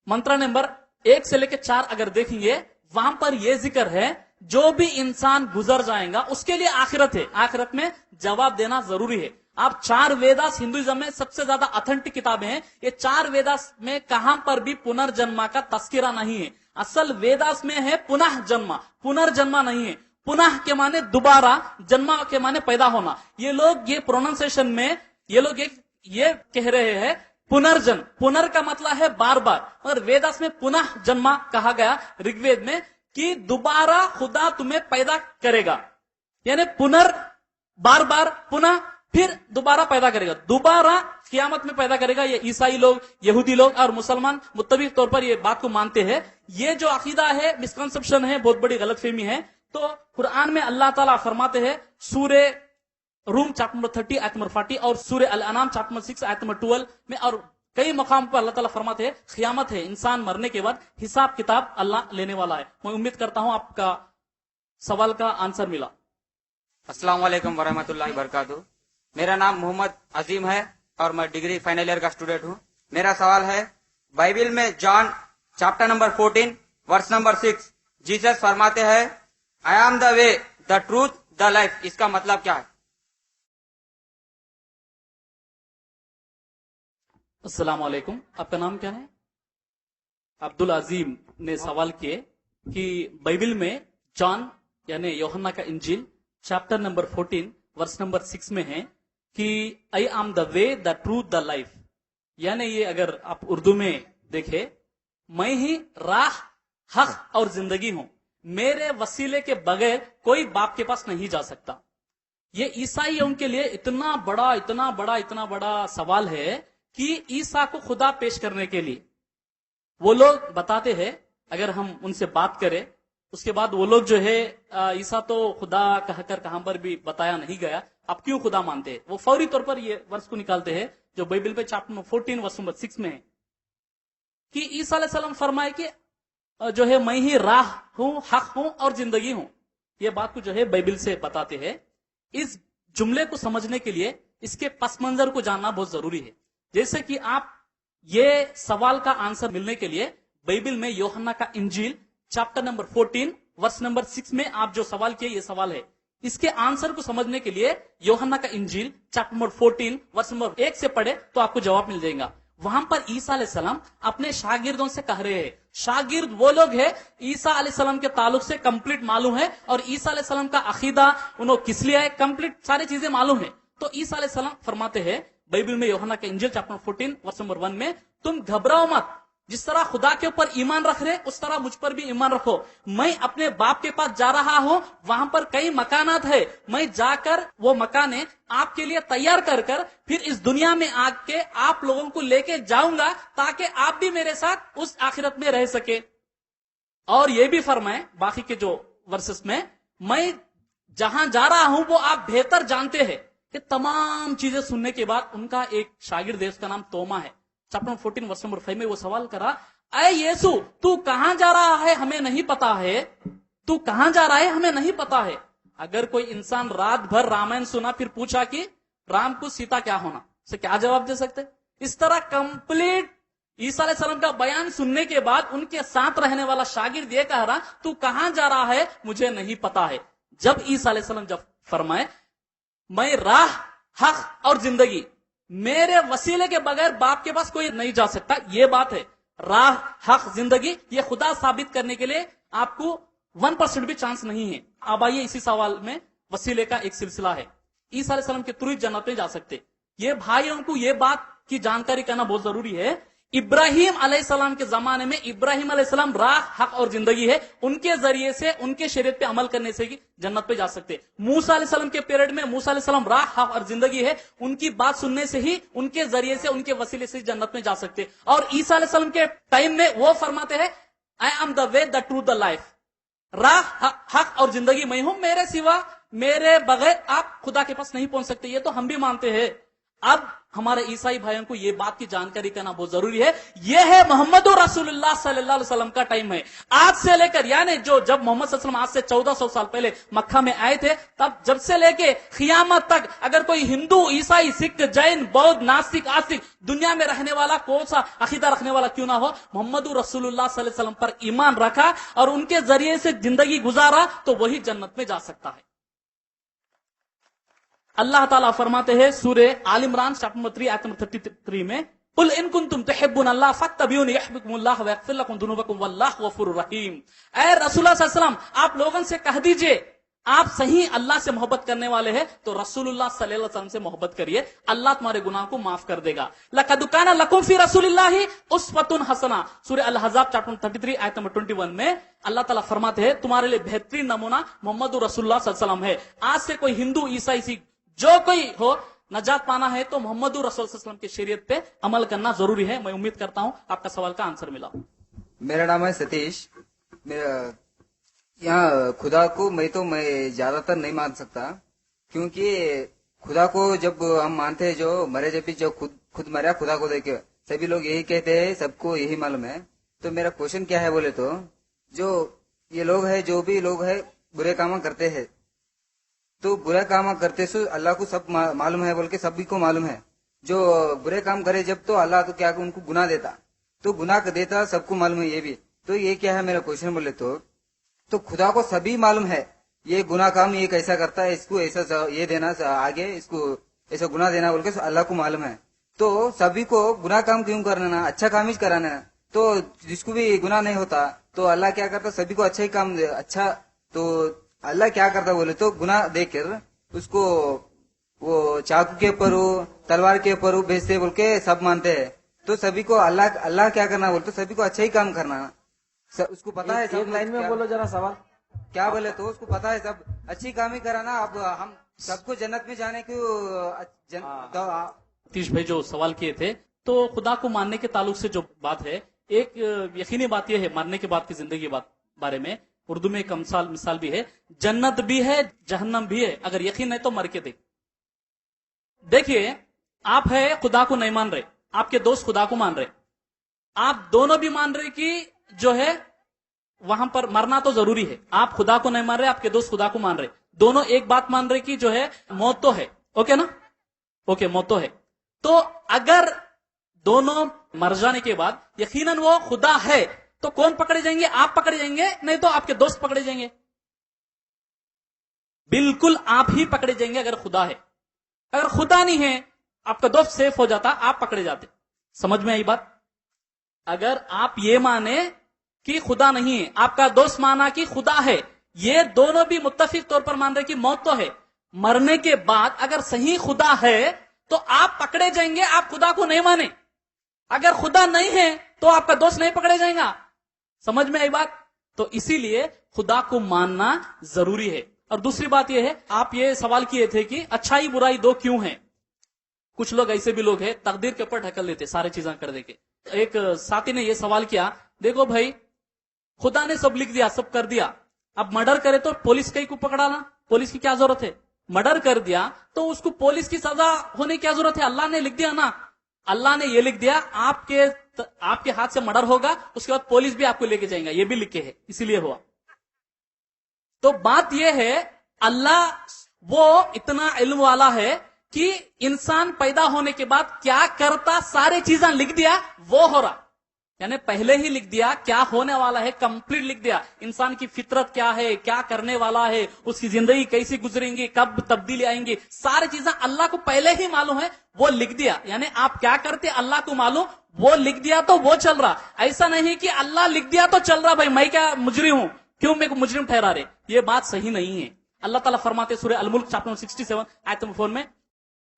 मंत्र नंबर 1 से लेकर 4 अगर देखेंगे, वहां पर यह जिक्र है जो भी इंसान गुजर जाएगा उसके लिए आखिरत है, आखिरत में जवाब देना जरूरी है। आप 4 वेदास हिंदुइज्म में सबसे ज्यादा ऑथेंटिक किताबें हैं, ये 4 वेदास में कहां पर भी पुनर्जन्मा का तस्करा नहीं है। असल वेदास में है पुनः जन्मा, पुनर्जन्मा नहीं है। पुनः के माने दोबारा, जन्मा के माने पैदा होना। ये लोग ये प्रोनाउंसिएशन में ये लोग ये कह रहे हैं पुनर्जन्म, पुनर का मतलब है बार बार, और वेदास में पुनः जन्मा कहा गया ऋग्वेद में कि दोबारा खुदा तुम्हें पैदा करेगा, यानी पुनर बार बार, पुनः फिर दोबारा पैदा करेगा, दोबारा क़यामत में पैदा करेगा। ये ईसाई लोग, यहूदी लोग और मुसलमान मुत्तफिक तौर पर ये बात को मानते हैं। ये जो अकीदा है, मिसकंसेप्शन है, बहुत बड़ी गलतफहमी है। तो कुरान में अल्लाह ताला फरमाते हैं सूरे रूम चैप्टर नंबर 30 आयत नंबर 40 और सूरे अल अनाम चैप्टर नंबर 6 आयत नंबर 12 में और कई मकाम पर अल्लाह ताला फरमाते हैं क़यामत है, इंसान मरने के बाद हिसाब किताब अल्लाह लेने वाला है। मैं उम्मीद करता हूं आपका सवाल का आंसर मिला। अस्सलाम वालेकुम वरहमतुल्लाहि वबरकातुहू। मेरा नाम मोहम्मद अजीम है और मैं डिग्री फाइनल ईयर का स्टूडेंट हूँ। मेरा सवाल है, बाइबल में John chapter number 14 verse number 6 Jesus फरमाते हैं I am the way the truth the life, इसका मतलब क्या है? अस्सलाम वालेकुम, आपका नाम क्या है? अब्दुल अजीम ने सवाल किए कि बाइबल में जॉन यानी यूहन्ना का इंजील चैप्टर नंबर 14 वर्स नंबर 6 में है कि आई am the way the truth the life, यानी ये अगर आप उर्दू में देखे, मैं ही राह, हक और जिंदगी हूं, मेरे वसीले के बगैर कोई बाप के पास नहीं जा सकता। ये ईसाइयों के लिए इतना बड़ा सवाल है कि ईसा को खुदा पेश करने के लिए वो लोग बताते हैं, अगर हम उनसे बात करें उसके बाद वो लोग जो है ईसा तो खुदा कहकर कहां पर भी बताया नहीं गया, आप क्यों खुदा मानते हैं? वो फौरी तौर पर ये वर्ष को निकालते हैं जो बाइबल पे चैप्टर नंबर 14 वर्स नंबर 6 में है कि ईसा अलैहि सलाम फरमाए कि जो है मैं ही राह हूं, हक हूं और जिंदगी हूं। ये बात को जो है बाइबल से बताते हैं। इस जुमले को समझने के लिए इसके पस मंजर को जानना बहुत जरूरी है। जैसे कि आप ये सवाल का आंसर मिलने के लिए बाइबल में यूहन्ना का इंजील चैप्टर नंबर 14 वर्स नंबर 6 में आप जो सवाल किए, ये सवाल है, इसके आंसर को समझने के लिए यूहन्ना का इंजील चैप्टर नंबर 14 वर्स नंबर 1 से पढ़े तो आपको जवाब मिल जाएगा। वहां पर ईसा अलैहिस्सलाम अपने शागिर्दों से कह रहे हैं, शागिर्द वो लोग हैं ईसा अलैहिस्सलाम के ताल्लुक से कंप्लीट मालूम है और ईसा अलैहिस्सलाम का अकीदा उन्होंने किस लिए है, कंप्लीट सारी चीजें मालूम है। तो ईसा अलैहिस्सलाम फरमाते हैं बाइबल में यूहन्ना के इंजील चैप्टर 14 वर्स नंबर 1 में, तुम घबराओ मत, जिस तरह खुदा के ऊपर ईमान रख रहे उस तरह मुझ पर भी ईमान रखो। मैं अपने बाप के पास जा रहा हूं, वहां पर कई मकानात है, मैं जाकर वो मकाने आपके लिए तैयार कर कर फिर इस दुनिया में आके आप लोगों को लेके जाऊंगा ताकि आप भी मेरे साथ उस आखिरत में रह सके। और ये भी फरमाए बाकी के जो वर्सेस में, मैं जहां जा रहा हूं वो आप बेहतर जानते हैं कि तमाम चीजें सुनने के बाद उनका एक शागिर्द है, उसका नाम तोमा है। चैप्टर 14 वर्स नंबर 5 में वो सवाल करा, अय यीशु तू कहां जा रहा है हमें नहीं पता है, तू कहां जा रहा है हमें नहीं पता है। अगर कोई इंसान रात भर रामायण सुना फिर पूछा कि राम को सीता क्या होना, उसे क्या जवाब दे सकते? इस तरह कंप्लीट ईसा अलैहिस्सलाम का बयान सुनने के बाद उनके साथ रहने वाला शागिर्द ये कह रहा, तू कहां जा रहा है मुझे नहीं पता है। जब ईसा अलैहिस्सलाम जब फरमाए, मैं राह, हक और जिंदगी, मेरे वसीले के बगैर बाप के पास कोई नहीं जा सकता, ये बात है। राह, हक, जिंदगी, ये खुदा साबित करने के लिए आपको 1% भी चांस नहीं है। अब आइए इसी सवाल में वसीले का एक सिलसिला है। ईसा अलैहिस्सलाम के तुरंत जन्नत में जा सकते, ये भाइयों को ये बात की जानकारी करना बहुत जरूरी है। इब्राहिम अलैहिस्सलाम के जमाने में इब्राहिम अलैहिस्सलाम राह, हक और जिंदगी है, उनके जरिए से उनके शरीयत पे अमल करने से ही जन्नत पे जा सकते। मूसा अलैहिस्सलाम के पीरियड में मूसा अलैहिस्सलाम राह, हक और जिंदगी है, उनकी बात सुनने से ही, उनके जरिए से, उनके वसीले से जन्नत में जा सकते। और ईसा अलैहिस्सलाम के टाइम में वो फरमाते हैं, I am the way, the truth, the life. राह, हक और जिंदगी मैं हूं, मेरे सिवा, मेरे बगैर आप खुदा के पास नहीं पहुंच सकते। ये तो हम भी मानते हैं। अब हमारे ईसाई भाइयों को ये बात की जानकारी करना बहुत जरूरी है। यह है मोहम्मद रसूलुल्लाह सल्लल्लाहु अलैहि वसल्लम का टाइम है। आज से लेकर, यानी जब मोहम्मद सल्लल्लाहु अलैहि वसल्लम आज से 1400 साल पहले मक्का में आए थे, तब जब से लेके खियामत तक अगर कोई हिंदू, ईसाई, सिख, जैन, बौद्ध, नास्तिक, आस्तिक, दुनिया में रहने वाला कौन सा अकीदा रखने वाला क्यों ना हो, मोहम्मद रसूलुल्लाह सल्लल्लाहु अलैहि वसल्लम पर ईमान रखा और उनके जरिए से जिंदगी गुजारा तो वही जन्नत में जा सकता है। अल्लाह ताला फरमाते हैं सूरे आल इमरान चैप्टर नंबर 3 आयत नंबर 33 में, कुल इन कुंतुम तुहिब्बुनल्लाह फत्तबिऊनी युहिब्बुकुमुल्लाह व यगफिर लकुम दुनूबकुम वल्लाहु गफूरुर रहीम। ऐ रसूलुल्लाह सल्लल्लाहु अलैहि वसल्लम, आप लोगों से कह दीजिए आप सही अल्लाह से मोहब्बत करने वाले हैं तो रसूलुल्लाह सल्लल्लाहु अलैहि वसल्लम से मोहब्बत करिए, अल्लाह तुम्हारे गुनाह को माफ कर देगा। लक़द काना लकुम फी रसूलिल्लाहि उस्वतुन हसना, सूरह अल अहज़ाब चैप्टर 33 आयत नंबर 21 में अल्लाह ताला फरमाते हैं तुम्हारे लिए बेहतरीन नमूना मोहम्मद रसूलुल्लाह सल्लल्लाहु अलैहि वसल्लम है। आज से कोई हिंदू, ईसाई, सिख जो कोई हो, नजात पाना है तो मोहम्मद रसूल सल्लल्लाहु अलैहि वसल्लम की शरीयत पे अमल करना जरूरी है। मैं उम्मीद करता हूं आपका सवाल का आंसर मिला। मेरा नाम है सतीश। मेरा यहाँ खुदा को मैं ज्यादातर नहीं मान सकता, क्योंकि खुदा को जब हम मानते हैं, जो मरे जब भी जो खुद मरा खुदा को देखे, सभी लोग यही कहते हैं, सबको यही मालूम है। तो मेरा क्वेश्चन क्या है बोले तो, जो ये लोग है, जो भी लोग है बुरे काम करते हैं, तो बुरा काम करते सो अल्लाह को सब मालूम है बोल के सभी को मालूम है। जो बुरे काम करे जब तो अल्लाह तो क्या उनको गुनाह देता, तो गुनाह देता सबको मालूम है ये भी। तो ये क्या है मेरा क्वेश्चन बोले तो खुदा को सभी मालूम है ये गुनाह काम ये कैसा करता है, इसको ऐसा ये देना आगे, इसको ऐसा गुनाह देना बोल के अल्लाह को मालूम है। तो सभी को गुनाह काम क्यों करना, अच्छा काम ही कराना। तो जिसको भी गुनाह नहीं होता तो अल्लाह क्या करता, सभी को अच्छा ही काम दे। अच्छा तो अल्लाह क्या करता बोले तो गुनाह देकर उसको वो चाकू के ऊपर हो, तलवार के ऊपर हो भेजते बोल के सब मानते हैं। तो सभी को अल्लाह क्या करना बोले तो सभी को अच्छा ही काम करना, उसको पता है। एक लाइन में बोलो जरा सवाल क्या बोले तो उसको पता है सब अच्छी काम ही कराना। अब हम सबको जन्नत में जाने की सतीश भाई जो सवाल किए थे, तो खुदा को मानने के ताल्लुक से जो बात है, एक यकीनी बात यह है मरने के बाद की जिंदगी के बारे में उर्दू में एक मिसाल भी है, जन्नत भी है जहन्नम भी है, अगर यकीन है तो मर के देखिए। आप है खुदा को नहीं मान रहे, आपके दोस्त खुदा को मान रहे, आप दोनों भी मान रहे कि जो है वहां पर मरना तो जरूरी है। आप खुदा को नहीं मान रहे, आपके दोस्त खुदा को मान रहे, दोनों एक बात मान रहे कि जो है मौत तो है। ओके ना, ओके मौत तो है। तो अगर दोनों मर जाने के बाद यकीनन वो खुदा है तो कौन पकड़े जाएंगे? आप पकड़े जाएंगे, नहीं तो आपके दोस्त पकड़े जाएंगे। बिल्कुल आप ही पकड़े जाएंगे अगर खुदा है। अगर खुदा नहीं है, आपका दोस्त सेफ हो जाता, आप पकड़े जाते। समझ में आई बात? अगर आप ये माने कि खुदा नहीं है, आपका दोस्त माना कि खुदा है, ये दोनों भी मुत्तफिक तौर पर मान रहे कि मौत तो है, मरने के बाद अगर सही खुदा है तो आप पकड़े जाएंगे, आप खुदा को नहीं माने। अगर खुदा नहीं है तो आपका दोस्त नहीं पकड़े जाएगा। समझ में आई बात? तो इसीलिए खुदा को मानना जरूरी है। और दूसरी बात यह है, आप ये सवाल किए थे कि अच्छाई बुराई दो क्यों है। कुछ लोग ऐसे भी लोग हैं तकदीर के ऊपर ढकल देते सारे चीजें कर देके। एक साथी ने यह सवाल किया, देखो भाई खुदा ने सब लिख दिया, सब कर दिया, अब मर्डर करे तो पुलिस कहीं को पकड़ाना, पुलिस की क्या जरूरत है? मर्डर कर दिया तो उसको पुलिस की सजा होने की क्या जरूरत है? अल्लाह ने लिख दिया ना, अल्लाह ने ये लिख दिया आपके हाथ से मर्डर होगा, उसके बाद पुलिस भी आपको लेके जाएगा, ये भी लिखे है, इसीलिए हुआ। तो बात यह है, अल्लाह वो इतना इल्म वाला है कि इंसान पैदा होने के बाद क्या करता सारी चीजें लिख दिया, वो हो रहा, यानी पहले ही लिख दिया क्या होने वाला है, कंप्लीट लिख दिया। इंसान की फितरत क्या है, क्या करने वाला है, उसकी जिंदगी कैसी गुजरेंगी, कब तब्दीली आएंगी, सारी चीजें अल्लाह को पहले ही मालूम है, वो लिख दिया। यानी आप क्या करते अल्लाह को मालूम, वो लिख दिया तो वो चल रहा। ऐसा नहीं कि अल्लाह लिख दिया तो चल रहा, भाई मैं क्या मुजरिम हूं, क्यों मेरे को मुजरिम ठहरा रहे, ये बात सही नहीं है। अल्लाह ताला फरमाते सूरह अल मुल्क चैप्टर 67 आयत नंबर 4 में,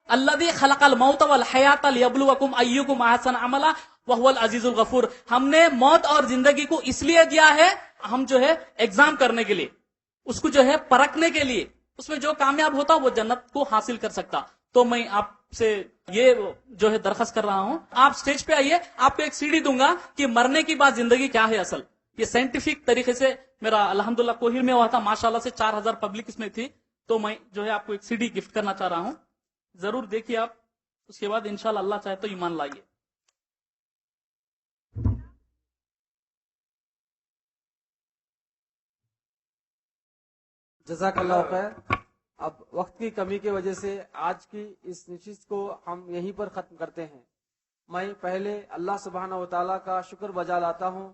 अल्लज़ी खलक़ल मौत वल हयात लियब्लुवकुम अय्युकुम अहसन अमला वहुवल अजीजुल गफूर। हमने मौत और जिंदगी को इसलिए दिया है, हम जो है एग्जाम करने के लिए, उसको जो है परखने के लिए, उसमें जो कामयाब होता वो जन्नत को हासिल कर सकता। तो मैं आपसे ये जो है दरखास्त कर रहा हूं, आप स्टेज पे आइए, आपको एक सीडी दूंगा कि मरने की बाद जिंदगी क्या है असल। ये साइंटिफिक तरीके से मेरा अल्हम्दुलिल्लाह कोहिर में हुआ था, माशाल्लाह से 4000 पब्लिक इसमें थी। तो मैं जो है आपको एक सीडी गिफ्ट करना चाह रहा हूं, जरूर देखिए आप, उसके बाद इंशाल्लाह अल्लाह चाहे तो ईमान लाइए। जज़ाकल्लाह खैर। अब वक्त की कमी की वजह से आज की इस नशिस्त को हम यहीं पर खत्म करते हैं। मैं पहले अल्लाह सुब्हानहू व तआला का शुक्र बजा लाता हूँ,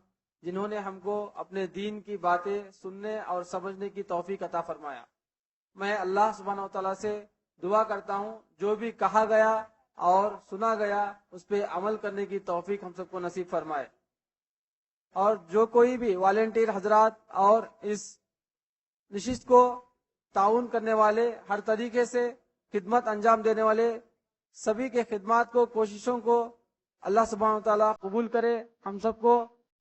जिन्होंने हमको अपने दीन की बातें सुनने और समझने की तौफीक अता फरमाया। मैं अल्लाह सुब्हानहू व तआला से दुआ करता हूँ, जो भी कहा गया और सुना गया उस पर अमल करने की तौफीक हम सबको नसीब फरमाए। और जो कोई भी वॉलेंटियर हजरात और इस नशिस्त को ताउन करने वाले, हर तरीके से खिदमत अंजाम देने वाले, सभी के खिदमत को, कोशिशों को अल्लाह सुब्हानहू व तआला कबूल करे, हम सबको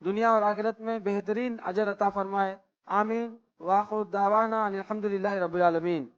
दुनिया और आखिरत में बेहतरीन अजर अता फरमाए। आमीन। वाखिर दावाना अनिल हम्दुलिल्लाहि रब्बिल आलमीन।